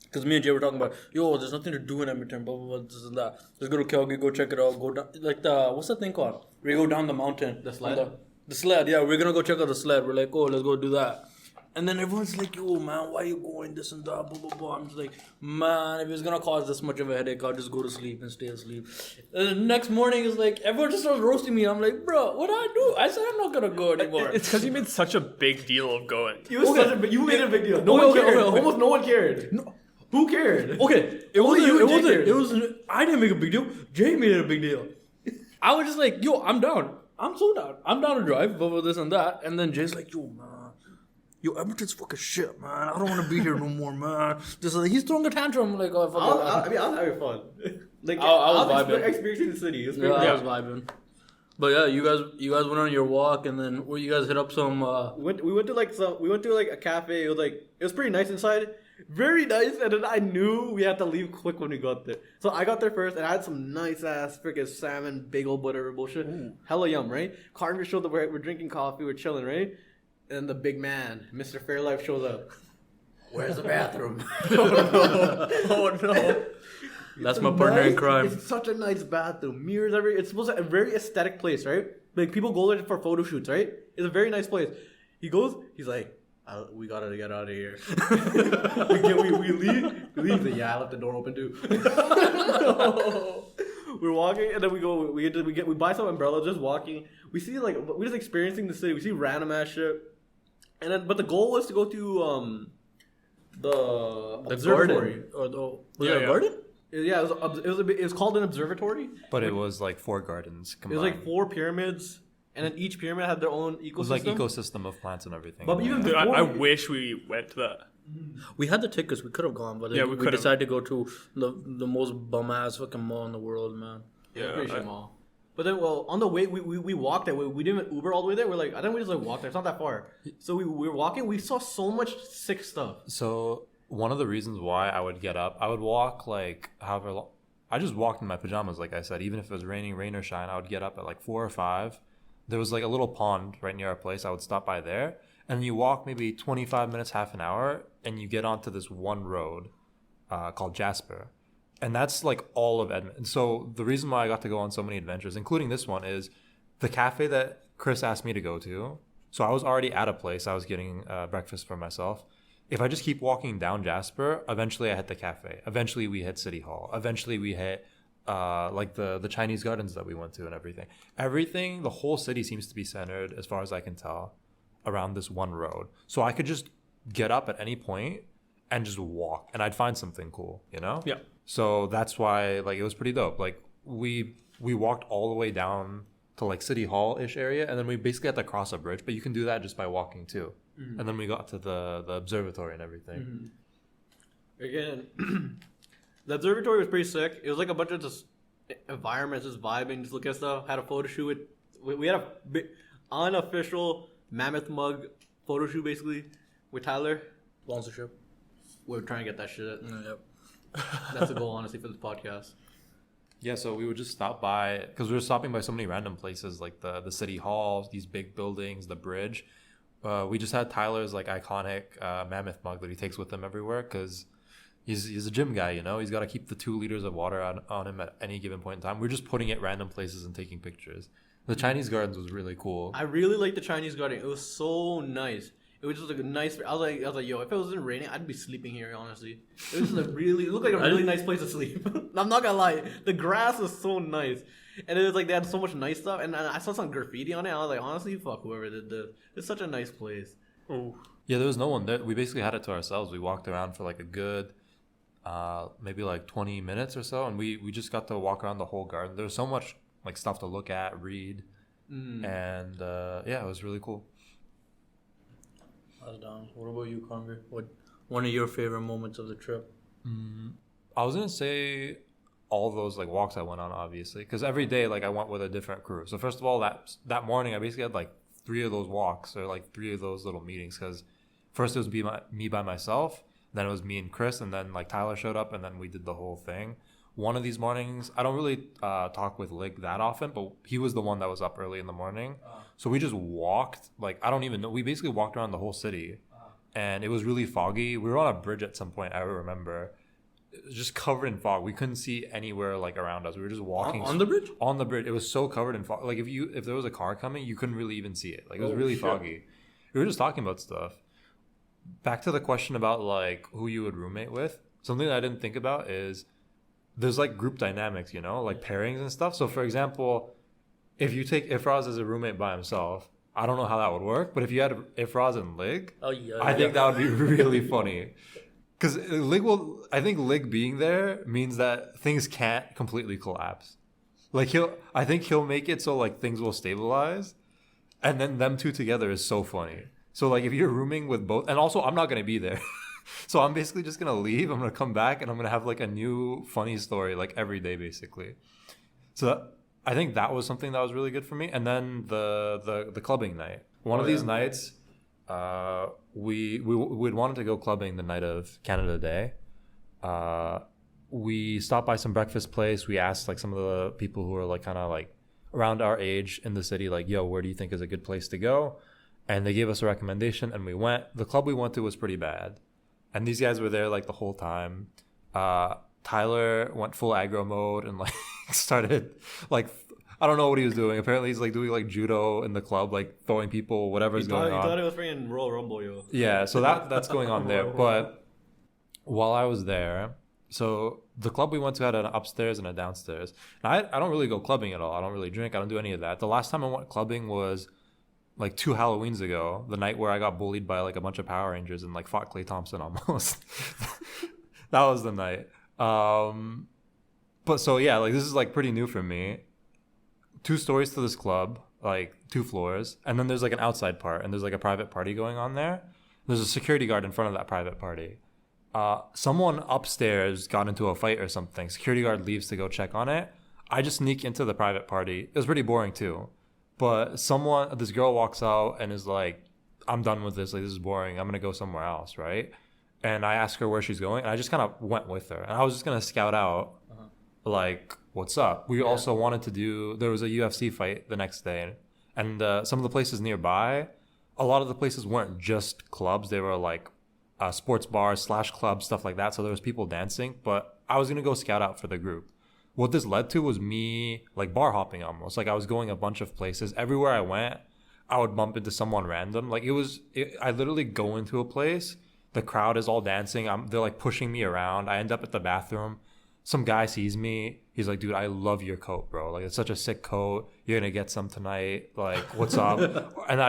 because me and Jay were talking about, yo, there's nothing to do in Edmonton, blah, blah, blah, this and that. Let's go to Calgary, go check it out, go down, like what's that thing called? We go down the mountain.
The sled?
The sled, yeah, we're gonna go check out the sled. We're like, oh, let's go do that. And then everyone's like, yo, man, why are you going this and that, blah, blah, blah. I'm just like, man, if it's gonna cause this much of a headache, I'll just go to sleep and stay asleep. And the next morning, it's like, everyone just starts roasting me. I'm like, bro, what do I do? I said I'm not gonna go anymore.
It's because you made such a big deal of going.
You made it a big deal. No one cared. Almost no one cared. No. Who cared?
Okay, I didn't make a big deal. Jay made it a big deal. I was just like, yo, I'm down. I'm so down. I'm down to drive, blah, blah, this and that. And then Jay's like, yo, man. Yo, Edmonton's fucking shit, man. I don't want to be here no more, man. Just like, he's throwing a tantrum. Like, oh, fuck
I was having fun. Like,
I was vibing.
Experiencing the city. It was
I was vibing. But yeah, you guys went on your walk, and then you guys hit up some.
We went to a cafe. It was pretty nice inside, very nice. And then I knew we had to leave quick when we got there. So I got there first, and I had some nice ass freaking salmon, bagel, whatever bullshit. Ooh. Hella yum, right? Carver showed up. We're drinking coffee. We're chilling, right? And the big man, Mr. Fairlife, shows up. Where's the bathroom?
Oh no.
That's my partner in crime.
It's such a nice bathroom. Mirrors everywhere. It's supposed to be a very aesthetic place, right? Like people go there for photo shoots, right? It's a very nice place. He goes, he's like, we gotta get out of here. we leave. He's like, yeah, I left the door open too. We're walking, and then we go. We buy some umbrellas. Just walking. We see we're just experiencing the city. We see random ass shit. And then, but the goal was to go to the observatory.
Garden. Was it a garden?
Yeah, it was called an observatory.
But it was like 4 gardens combined.
It was like 4 pyramids, and then each pyramid had their own ecosystem.
It was like ecosystem of plants and everything.
But even
dude, I wish we went to that.
We had the tickets. We could have gone, but we decided to go to the most bum ass fucking mall in the world, man.
Yeah, pretty sure mall. But then, on the way, we walked that way. We didn't even Uber all the way there. We're like, I think we just walked there. It's not that far. So we were walking. We saw so much sick stuff.
So one of the reasons why I would get up, I would walk like however long. I just walked in my pajamas, like I said. Even if it was raining, rain or shine, I would get up at like 4 or 5. There was like a little pond right near our place. I would stop by there. And you walk maybe 25 minutes, half an hour, and you get onto this one road called Jasper. And that's like all of Edmonton. So the reason why I got to go on so many adventures, including this one, is the cafe that Chris asked me to go to. So I was already at a place. I was getting breakfast for myself. If I just keep walking down Jasper, eventually I hit the cafe. Eventually we hit City Hall. Eventually we hit like the Chinese gardens that we went to and everything. Everything, the whole city seems to be centered, as far as I can tell, around this one road. So I could just get up at any point and just walk, and I'd find something cool, you know?
Yeah.
So that's why like it was pretty dope. Like we walked all the way down to like City Hall-ish area, and then we basically had to cross a bridge, but you can do that just by walking too. Mm-hmm. And then we got to the observatory and everything.
Mm-hmm. Again, the observatory was pretty sick. It was like a bunch of just environments, just vibing, just looking at stuff. Had a photo shoot with, we had a unofficial Mammoth mug photo shoot basically with Tyler.
Sponsorship.
We're trying to get that shit.
Yep.
That's the goal, honestly, for this podcast.
Yeah, so we would just stop by, because we were stopping by so many random places, like the City Hall, these big buildings, the bridge. We just had Tyler's like iconic Mammoth mug that he takes with him everywhere, because he's a gym guy, you know? He's got to keep the 2 liters of water on him at any given point in time. We're just putting it random places and taking pictures. The Chinese gardens was really cool.
I really liked the Chinese garden. It was so nice. It was just like a nice. I was like, yo, if it wasn't raining, I'd be sleeping here. Honestly, it was just it looked like a really nice place to sleep. I'm not gonna lie, the grass was so nice, and it was like they had so much nice stuff. And I saw some graffiti on it. And I was like, honestly, fuck whoever did this. It's such a nice place.
Oh.
Yeah, there was no one there. We basically had it to ourselves. We walked around for like a good, maybe like 20 minutes or so, and we just got to walk around the whole garden. There was so much like stuff to look at, read, and yeah, it was really cool.
I was down. What about you, Conger? What one of your favorite moments of the trip?
I was gonna say all those like walks I went on, obviously, because every day like I went with a different crew. So first of all, that morning I basically had like 3 of those walks, or like 3 of those little meetings, because first it was me by myself, then it was me and Chris, and then like Tyler showed up, and then we did the whole thing. One of these mornings, I don't really talk with Lig that often, but he was the one that was up early in the morning. So we just walked, like, I don't even know. We basically walked around the whole city, and it was really foggy. We were on a bridge at some point, I remember. It was just covered in fog. We couldn't see anywhere, like, around us. We were just walking.
On the bridge?
On the bridge. It was so covered in fog. Like, if there was a car coming, you couldn't really even see it. Like, it was really foggy. We were just talking about stuff. Back to the question about, like, who you would roommate with. Something that I didn't think about is there's like group dynamics, you know, like pairings and stuff. So for example, if you take Ifraz as a roommate by himself, I don't know how that would work, but if you had Ifraz and Lig, I think that would be really funny. Because I think Lig being there means that things can't completely collapse. Like I think he'll make it so like things will stabilize, and then them two together is so funny. So like if you're rooming with both, and also I'm not gonna be there. So I'm basically just going to leave. I'm going to come back and I'm going to have like a new funny story like every day basically. So I think that was something that was really good for me. And then the clubbing night. One of these nights, we'd wanted to go clubbing the night of Canada Day. We stopped by some breakfast place. We asked like some of the people who were like kind of like around our age in the city, like, yo, where do you think is a good place to go? And they gave us a recommendation and we went. The club we went to was pretty bad. And these guys were there like the whole time. Tyler went full aggro mode and like started like, I don't know what he was doing. Apparently he's like doing like judo in the club, like throwing people, whatever's going on.
He thought it was freaking Royal Rumble, yo.
Yeah, so that's going on there. But while I was there, so the club we went to had an upstairs and a downstairs. Now I don't really go clubbing at all. I don't really drink. I don't do any of that. The last time I went clubbing was like 2 Halloweens ago, the night where I got bullied by like a bunch of Power Rangers and like fought Klay Thompson almost. That was the night. But so yeah, like this is like pretty new for me. 2 stories to this club, like 2 floors, and then there's like an outside part, and there's like a private party going on there. There's a security guard in front of that private party. Someone upstairs got into a fight or something. Security guard leaves to go check on it. I just sneak into the private party. It was pretty boring too. But this girl walks out and is like, I'm done with this. Like, this is boring. I'm going to go somewhere else, right? And I asked her where she's going. And I just kind of went with her. And I was just going to scout out, like, what's up? We also wanted to there was a UFC fight the next day. And some of the places nearby, a lot of the places weren't just clubs. They were, like, sports bars / clubs, stuff like that. So there was people dancing. But I was gonna go scout out for the group. What this led to was me like bar hopping almost. Like I was going a bunch of places. Everywhere I went, I would bump into someone random. Like I literally go into a place, the crowd is all dancing. They're like pushing me around. I end up at the bathroom. Some guy sees me. He's like, dude, I love your coat, bro. Like, it's such a sick coat. You're going to get some tonight. Like, what's up? And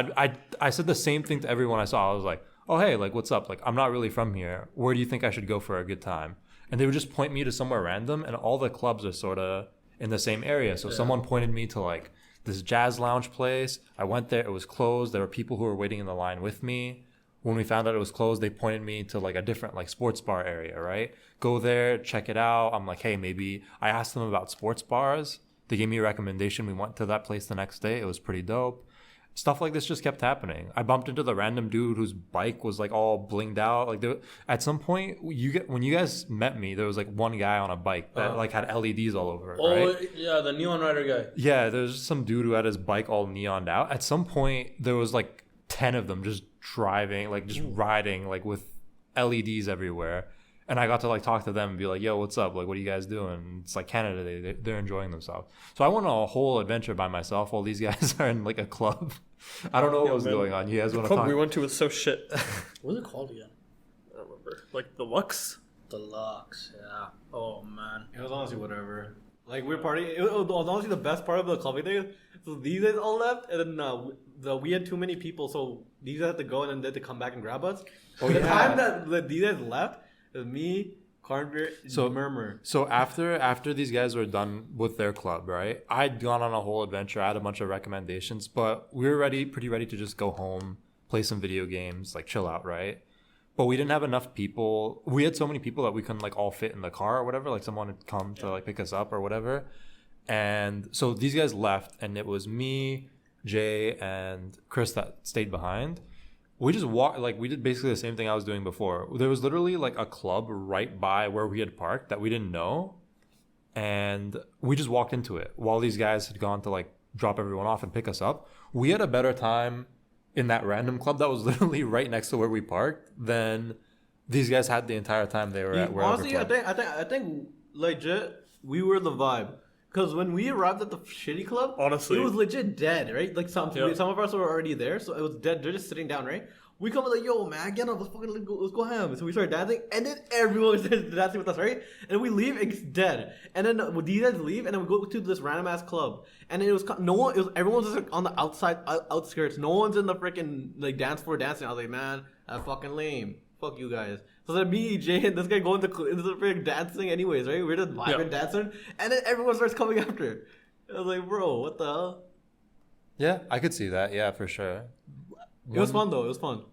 I said the same thing to everyone I saw. I was like, oh, hey, like, what's up? Like, I'm not really from here. Where do you think I should go for a good time? And they would just point me to somewhere random. And all the clubs are sort of in the same area. So someone pointed me to, like, this jazz lounge place. I went there. It was closed. There were people who were waiting in the line with me. When we found out it was closed, they pointed me to like a different like sports bar area, right? Go there, check it out. I'm like, hey, maybe I asked them about sports bars. They gave me a recommendation. We went to that place the next day. It was pretty dope. Stuff like this just kept happening. I bumped into the random dude whose bike was like all blinged out. Like at some point, when you guys met me, there was like one guy on a bike that like had LEDs all over it, right?
Yeah, the neon rider guy.
Yeah, there's some dude who had his bike all neoned out. At some point, there was like 10 of them just driving, like just riding, like with LEDs everywhere. And I got to like talk to them and be like, yo, what's up? Like, what are you guys doing? It's like Canada, they're enjoying themselves. So I went on a whole adventure by myself while these guys are in like a club. I don't know what was going on. You guys want to talk?
The club we went to was so shit.
What's it called again?
I don't remember. Like the Lux?
The Lux, yeah. Oh, man.
It was honestly whatever. Like, we were partying. It was honestly the best part of the clubbing thing. So these guys all left, and then we had too many people, so these guys had to go, and then they had to come back and grab us. Oh, the time that these guys left, it was me, Carnbeer, and Murmur.
So after these guys were done with their club, right? I'd gone on a whole adventure. I had a bunch of recommendations, but we were pretty ready to just go home, play some video games, like chill out, right? But we didn't have enough people. We had so many people that we couldn't like all fit in the car or whatever. Like someone had come to like pick us up or whatever. And so these guys left, and it was me, Jay, and Chris that stayed behind. We just walked, like we did basically the same thing I was doing before. There was literally like a club right by where we had parked that we didn't know. And we just walked into it while these guys had gone to like drop everyone off and pick us up. We had a better time in that random club that was literally right next to where we parked than these guys had the entire time they were at wherever.
Honestly, I think legit we were the vibe. Because when we arrived at the shitty club,
honestly,
it was legit dead, right? Like some of us were already there, so it was dead. They're just sitting down, right? We come like, yo, man, get up, let's go ham. So we started dancing, and then everyone started dancing with us, right? And we leave, it's dead. And then these guys leave, and then we go to this random ass club, and it was everyone's just like on the outskirts. No one's in the freaking like dance floor dancing. I was like, man, that's fucking lame. Fuck you guys. So then me, Jay, and this guy go into the freaking dancing anyways, right? We're just vibing, dancing, and then everyone starts coming after. I was like, bro, what the hell?
Yeah, I could see that. Yeah, for sure.
It was fun though. It was fun.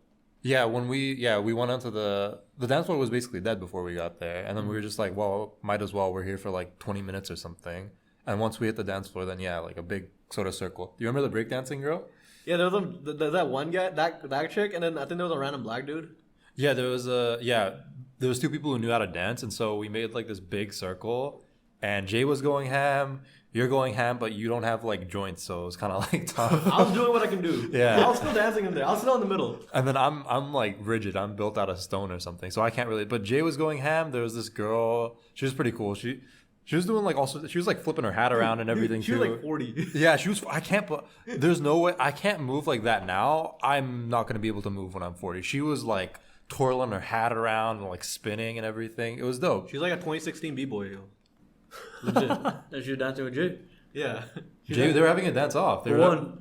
Yeah, when we went onto the dance floor was basically dead before we got there, and then we were just like, well, might as well. We're here for like 20 minutes or something. And once we hit the dance floor, then like a big sort of circle. Do you remember the breakdancing girl?
Yeah, there was that one guy, that chick, and then I think there was a random black dude.
Yeah, there was two people who knew how to dance, and so we made like this big circle, and Jay was going ham, you're going ham, but you don't have like joints, so it was kind of like tough.
I was doing what I can do.
Yeah,
I was still dancing in there. I was still in the middle.
And then I'm like rigid. I'm built out of stone or something, so I can't really. But Jay was going ham. There was this girl. She was pretty cool. She was doing like also. She was like flipping her hat around and everything.
She was like 40.
Yeah, she was. I can't. But there's no way I can't move like that now. I'm not gonna be able to move when I'm 40. She was like twirling her hat around and like spinning and everything. It was dope.
She's like a 2016 b-boy.
Legit. And she was dancing with Jay.
Yeah.
Jay, they were having a dance off. They
won.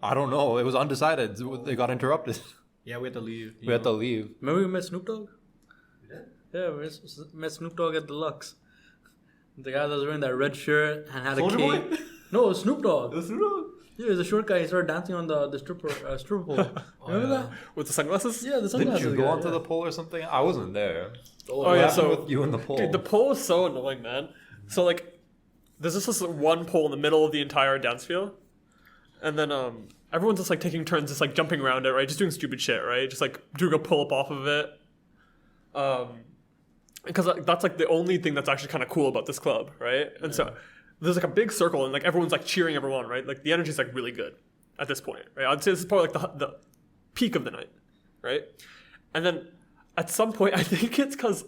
I don't know. It was undecided. They got interrupted.
Yeah, we had to leave.
We had to leave.
Remember we met Snoop Dogg? Yeah, we met Snoop Dogg at the Lux. The guy that was wearing that red shirt and had
Soulja
a cape.
Boy?
No, it was Snoop Dogg.
It was Snoop Dogg?
Yeah, he was a short guy. He started dancing on the stripper pole. Remember that?
With the sunglasses?
Yeah, the sunglasses.
Didn't you go
guy,
onto the pole or something? I wasn't there.
Oh yeah, so
with you and the pole.
Dude, the pole is so annoying, man. So like, there's just this one pole in the middle of the entire dance field, and then everyone's just like taking turns, just like jumping around it, right? Just doing stupid shit, right? Just like doing a pull up off of it. Because that's like the only thing that's actually kind of cool about this club, right? And so there's like a big circle, and like everyone's like cheering everyone, right? Like the energy's like really good at this point, right? I'd say this is probably like the peak of the night, right? And then at some point, I think it's because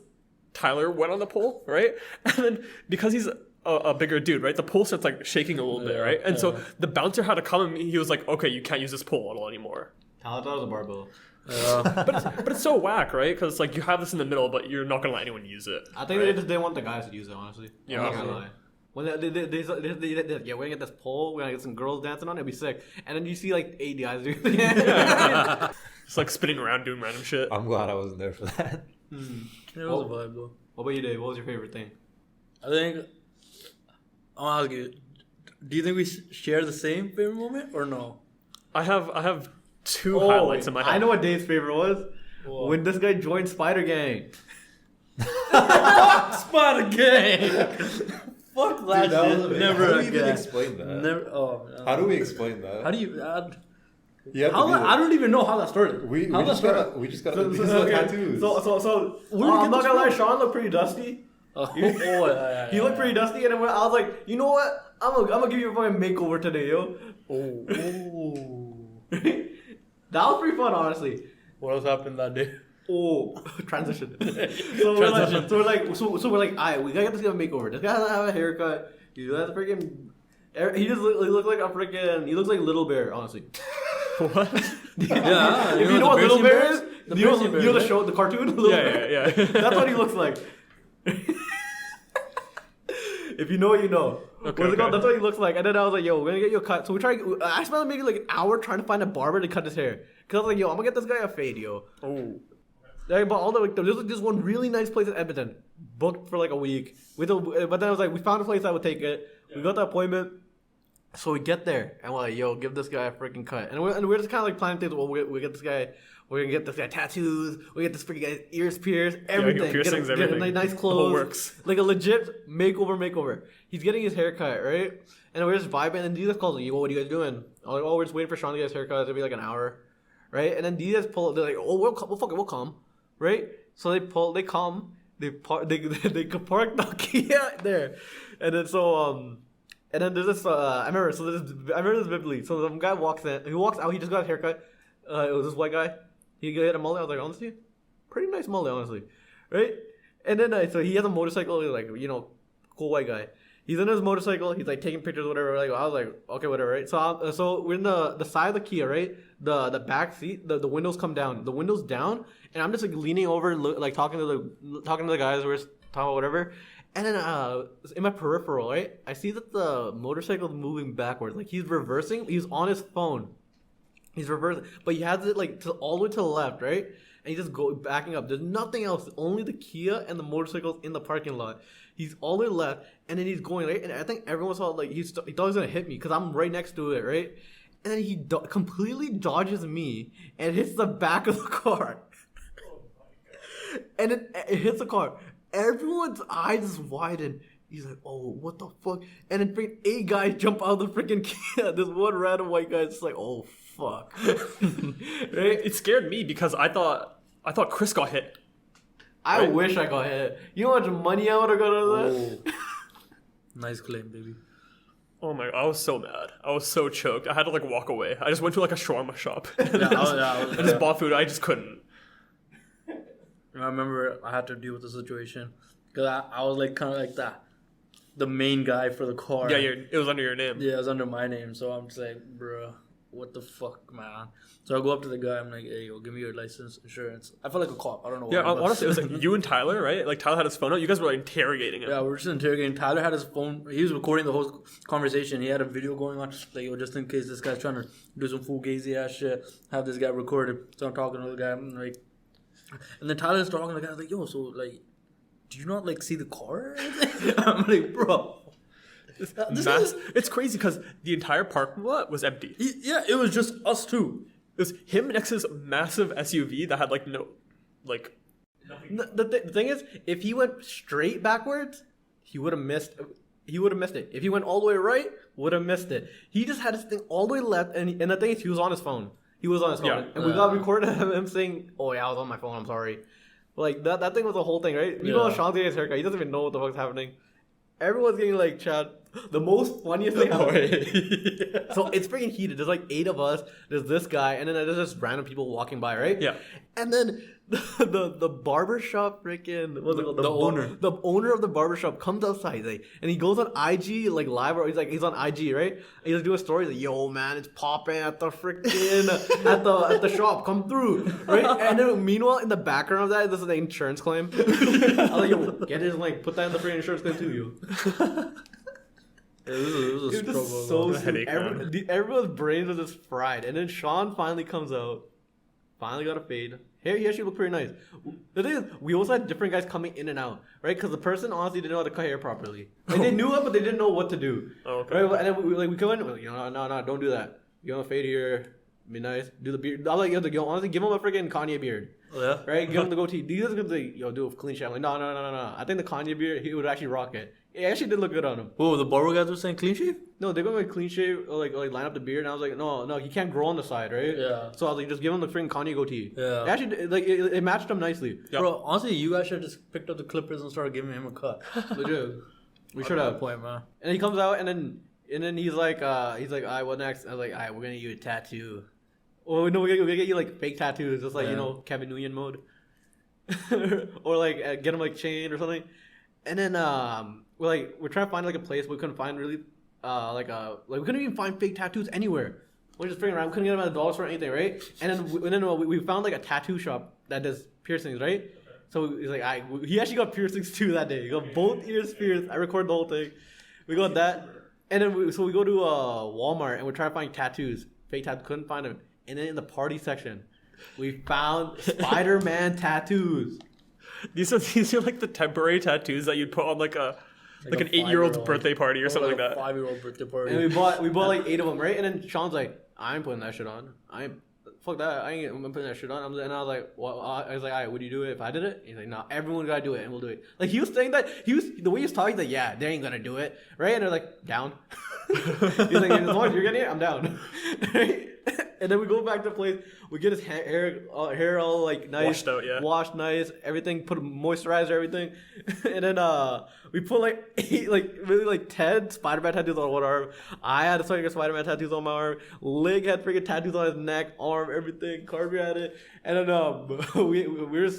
Tyler went on the pole, right? And then because he's a bigger dude, right? The pole starts like shaking a little bit, right? And so the bouncer had to come and he was like, okay, you can't use this pole at all anymore.
How that was a barbell.
But it's so whack, right? Because like you have this in the middle, but you're not gonna let anyone use it.
I think they just didn't want the guys to use it, honestly.
Yeah,
I'm not gonna lie. When they yeah, we're gonna get this pole, we're gonna get some girls dancing on it, it'll be sick. And then you see like 8 guys doing it.
It's like spinning around doing random shit.
I'm glad I wasn't there for that.
It was a vibe though.
What about you, Dave? What was your favorite thing?
I think I'll ask you. Do you think we share the same favorite moment or no?
I have two highlights in my head.
I know what Dave's favorite was.
What?
When this guy joined Spider Gang.
Spider Gang. Fuck that
Dude, that was
shit.
amazing.
Never
How do you
again.
even explain that?
Never. Oh. No.
How do we explain that?
How do you?
You have to
How
be
that, I don't even know how that started.
We
how that
just
started?
gotta these are the tattoos.
So
Where did you
I'm
get
not
this
gonna lie,
from?
Sean looked pretty dusty. He looked pretty dusty, and then I was like, you know what? I'm gonna give you a fucking makeover today, yo. That was pretty fun, honestly.
What else happened that day?
Oh, transition. So we're like, alright, we gotta get this guy a makeover. This guy doesn't have a haircut. He has a freaking. He just looks like a freaking. He looks like Little Bear, honestly.
What?
Yeah,
If you know what Little Bear is,
The
you know
Bearsy Bear,
the
right?
show, the cartoon. Little Bear.
Yeah.
That's what he looks like. If you know, you know.
Okay,
What's it called?
okay.
That's what he looks like. And then I was like, yo, we're gonna get you a cut. So we tried. I spent maybe like an hour trying to find a barber to cut his hair. Cause I was like, yo, I'm gonna get this guy a fade, yo.
Oh.
Like, but all the like, there's like this one really nice place in Edmonton, booked for like a week. But then I was like, we found a place that would take it. We got the appointment. So we get there and we're like, yo, give this guy a freaking cut. And we're just kind of like planning things. Well, we get this guy. We're gonna get this guy tattoos. We get this freaking guy's ears pierced. Everything.
piercings,
get him
everything.
nice
The
clothes.
whole works.
Like a legit makeover. He's getting his haircut, right? And we're just vibing. And Jesus calls me, what are you guys doing? I'm like, oh, we're just waiting for Sean to get his haircut. It'll be like an hour, right? And then these guys pull. They're like, oh, we'll come, right? So they come. They park the Kia there, and then and then there's this. I remember this vividly. So some guy walks in. He walks out. He just got a haircut. It was this white guy. He had a mullet. I was like, honestly, pretty nice mullet, honestly, right? And then so he has a motorcycle. He's like, cool white guy. He's in his motorcycle. He's like taking pictures, whatever. Like I was like, okay, whatever, right? So we're in the side of the Kia, right? The back seat. The windows come down. The windows down, and I'm just like leaning over, like talking to the guys. We're just talking about whatever. And then in my peripheral, right, I see that the motorcycle is moving backwards. Like he's reversing. He's on his phone. He's reversing, but he has it like all the way to the left, right? And he just backing up. There's nothing else. Only the Kia and the motorcycles in the parking lot. He's all the way left, and then he's going right. And I think everyone saw like he thought he was gonna hit me because I'm right next to it, right? And then he completely dodges me and hits the back of the car. And it hits the car. Everyone's eyes just widen. He's like, oh, what the fuck? And then freaking 8 guys jump out of the freaking Kia. This one random white guy is just like, oh, fuck. Right?
It scared me because I thought Chris got hit.
I wish I got hit. You know how much money I would have got out of that?
Nice claim, baby.
Oh my! I was so mad. I was so choked. I had to like walk away. I just went to like a shawarma shop.
I
just bought food. I just couldn't.
I remember I had to deal with the situation because I was like kind of like the main guy for the car.
Yeah, it was under your name.
Yeah, it was under my name. So I'm just like, bruh, what the fuck, man? So I go up to the guy. I'm like, hey, yo, give me your license, insurance. I felt like a cop. I don't know why.
Yeah,
but-
honestly, it was like you and Tyler, right? Like Tyler had his phone out. You guys were like interrogating him.
Yeah, we were just interrogating. Tyler had his phone. He was recording the whole conversation. He had a video going on. Like, yo, just in case this guy's trying to do some fugazi ass shit, have this guy recorded. So I'm talking to the guy. I'm like, and then Tyler's talking to the guy. I was like, yo, so like, do you not like see the car? I'm like, bro.
It's crazy because the entire parking lot was empty.
Yeah, it was just us two.
It was him next to this massive SUV that had like no, like.
The thing is, if he went straight backwards, he would have missed. He would have missed it. If he went all the way right, would have missed it. He just had his thing all the way left, and the thing is, he was on his phone. He was on his phone,
Yeah.
and we got recorded of him saying, "Oh yeah, I was on my phone. I'm sorry." Like that thing was the whole thing, right? You know, Sean's getting his haircut. He doesn't even know what the fuck's happening. Everyone's getting like, Chad. The most funniest thing happened. So it's freaking heated. There's like 8 of us. There's this guy, and then there's just random people walking by, right?
Yeah.
And then the barbershop freaking what's it called? The owner of the barbershop comes outside like, and he goes on IG like live or he's on IG, right? And he's like doing a story like, yo man, it's popping at the freaking at the shop, come through, right? And then meanwhile in the background of that, this is an insurance claim. I was like, yo, get his like put that in the freaking insurance claim too, yo. It was just so stupid. Everyone's brains was just fried, and then Sean finally comes out. Finally got a fade. Hair, he actually looked pretty nice. The thing is, we also had different guys coming in and out, right? Because the person honestly didn't know how to cut hair properly. Like, they knew it, but they didn't know what to do.
Oh, okay.
Right? And then we come in, you know, no, don't do that. You want to fade here, be nice. Do the beard. I like you have to honestly give him a freaking Kanye beard.
Oh, yeah.
Right? Give him the goatee. These guys gonna say, yo, do a clean shave. I'm like, no. I think the Kanye beard, he would actually rock it. It actually did look good on him.
Whoa, the barber guys were saying clean shave?
No, they're going to clean shave or like line up the beard, and I was like, no, he can't grow on the side, right?
Yeah.
So I was like, just give him the freaking Kanye goatee.
Yeah.
Actually, like it matched him nicely.
Yep.
Bro, honestly, you guys should have just picked up the clippers and started giving him a cut.
Legit. We should
At
have.
that point, man.
And he comes out, and then he's like, all right, what next? I was like, all right, we're gonna get you a tattoo. Oh no, we're gonna get you like fake tattoos, just like you know, Kevin Nguyen mode, or like get him like chain or something. And then we're trying to find like a place we couldn't find really we couldn't even find fake tattoos anywhere. We're just figuring around, we couldn't get them at the dollar store or anything, right? And then we found like a tattoo shop that does piercings, right? So he's like, he actually got piercings too that day. He got both ears pierced. I recorded the whole thing. We got that, and then we go to Walmart and we're trying to find tattoos, fake tattoos. Couldn't find them. And then in the party section, we found Spider-Man tattoos.
These are like the temporary tattoos that you'd put on like an 8-year-old's birthday party or something like that.
5-year-old birthday party.
And we bought like 8 of them, right? And then Sean's like, I ain't putting that shit on. Fuck that. I'm putting that shit on. And I was like, well, I was like, all right, would you do it if I did it? He's like, nah, everyone gotta do it, and we'll do it. Like he was saying that the way he was talking, he's like, yeah, they ain't gonna do it, right? And they're like, down. He's like, as long as you're getting it, I'm down. Right? And then we go back to the place. We get his hair all like nice,
washed out, yeah,
washed nice, everything. Put moisturizer, everything, and then we put like 8, like 10 Spider-Man tattoos on one arm. I had Spider-Man tattoos on my arm. Lig had freaking tattoos on his neck, arm, everything. Carby had it, and then we were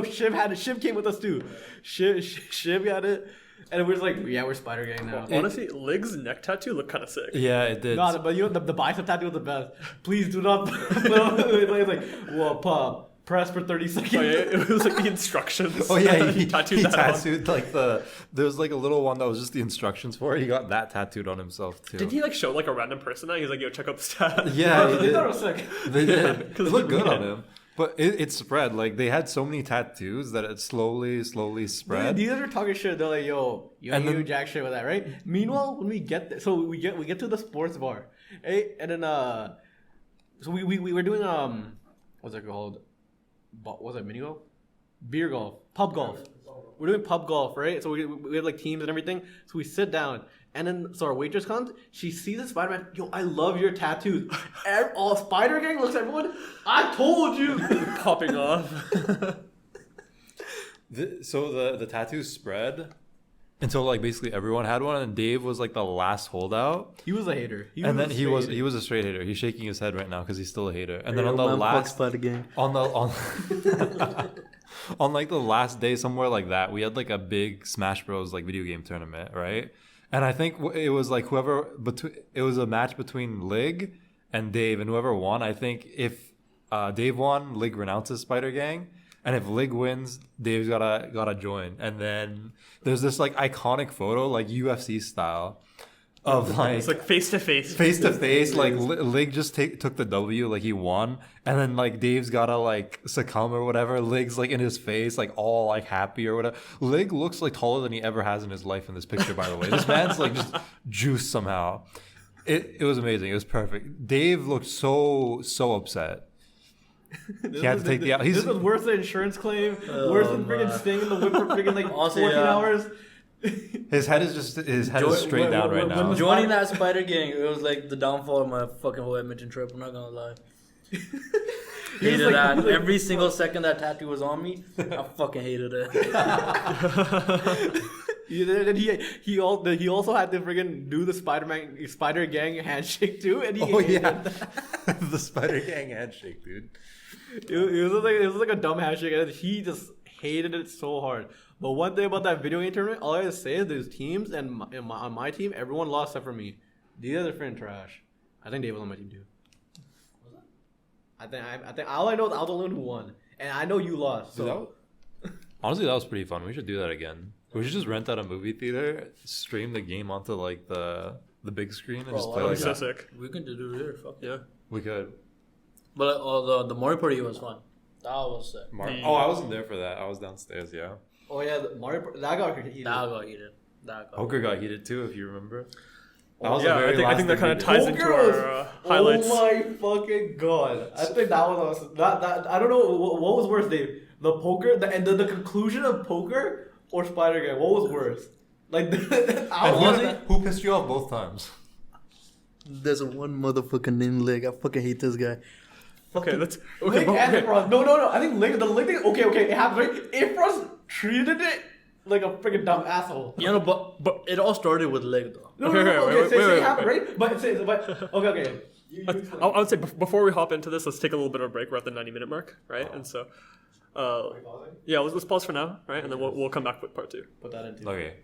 Shiv had it. Shiv came with us too. Shiv got it. And we're just like, yeah, we're Spider Gang now.
Honestly, Lig's neck tattoo looked kind of sick.
Yeah, it did.
No, but you know, the bicep tattoo was the best. Please do not. It's like, well, press for 30 seconds.
Oh, yeah, it was like the instructions.
Oh yeah, he
tattooed
like there was like a little one that was just the instructions for it. He got that tattooed on himself too.
Did he like show like a random person that? He's like, yo, check out this tat.
Yeah,
they thought it was sick.
They did. It looked good on him. But it spread. Like, they had so many tattoos that it slowly spread.
These guys are talking shit. They're like, yo, you ain't doing jack shit with that, right? Meanwhile, when we get there, so we get to the sports bar, right? And then, so we were doing, what's it called? What's it, mini golf? Beer golf. Pub golf. We're doing pub golf, right? So we have like teams and everything. So we sit down. And then, so our waitress comes. She sees the Spider-Man. Yo, I love your tattoos. All Spider Gang looks at everyone. I told you.
Popping off.
So the tattoos spread until like basically everyone had one, and Dave was like the last holdout.
He was a hater.
He was a straight hater. He's shaking his head right now because he's still a hater. And then on the last on like the last day somewhere like that, we had like a big Smash Bros like video game tournament, right? And I think it was like it was a match between Lig and Dave, and whoever won, I think if Dave won, Lig renounces Spider Gang, and if Lig wins, Dave's gotta join. And then there's this like iconic photo, like UFC style, of like
it's like face to face,
like Lig just took the W, like he won, and then like Dave's gotta like succumb or whatever. Lig's like in his face, like all like happy or whatever. Lig looks like taller than he ever has in his life in this picture, by the way. This man's like just juiced somehow. It was amazing. It was perfect. Dave looked so upset. He had to take the out.
This was worse than insurance claim. Worse than freaking staying in the whip for freaking like 14 hours.
His head is straight down right now.
Joining that Spider Gang, it was like the downfall of my fucking whole Edmonton trip. I'm not gonna lie. Hated that. Every single second that tattoo was on me, I fucking hated it.
Then he also had to friggin' do the Spider Gang handshake too, and he hated that.
The Spider Gang handshake, dude.
It was like a dumb handshake, and he just hated it so hard. But one thing about that video game tournament, all I gotta say is there's teams, and on my team, everyone lost except for me. These other friends trash. I think Dave was on my team too. I think all I know is I was the only one who won, and I know you lost. So.
Honestly, that was pretty fun. We should do that again. We should just rent out a movie theater, stream the game onto like the big screen, and just play like
so
that.
sick.
We can do it here. Fuck
Yeah.
We could.
But the Mario Party was fun. That was sick.
Oh, I wasn't there for that. I was downstairs. Yeah.
Oh yeah, the Mario that got heated.
Poker got heated too, if you remember.
I think that kind of ties into our highlights.
Oh my fucking god! I think that was that. I don't know what was worse, Dave. The poker, the conclusion of poker or Spider Gang. What was worse? Like,
who pissed you off both times?
There's one motherfucker named Leg. I fucking hate this guy.
Okay, let's.
Link and Frost. No. I think the Link thing. Okay. It happened, right? If Frost treated it like a freaking dumb asshole.
You know, but it all started with Leg though.
No. Wait, it happened, right? But okay.
I would say before we hop into this, let's take a little bit of a break. We're at the 90-minute mark, right? And so, yeah, let's pause for now, right? And then we'll come back with part 2.
Put that into.
Okay.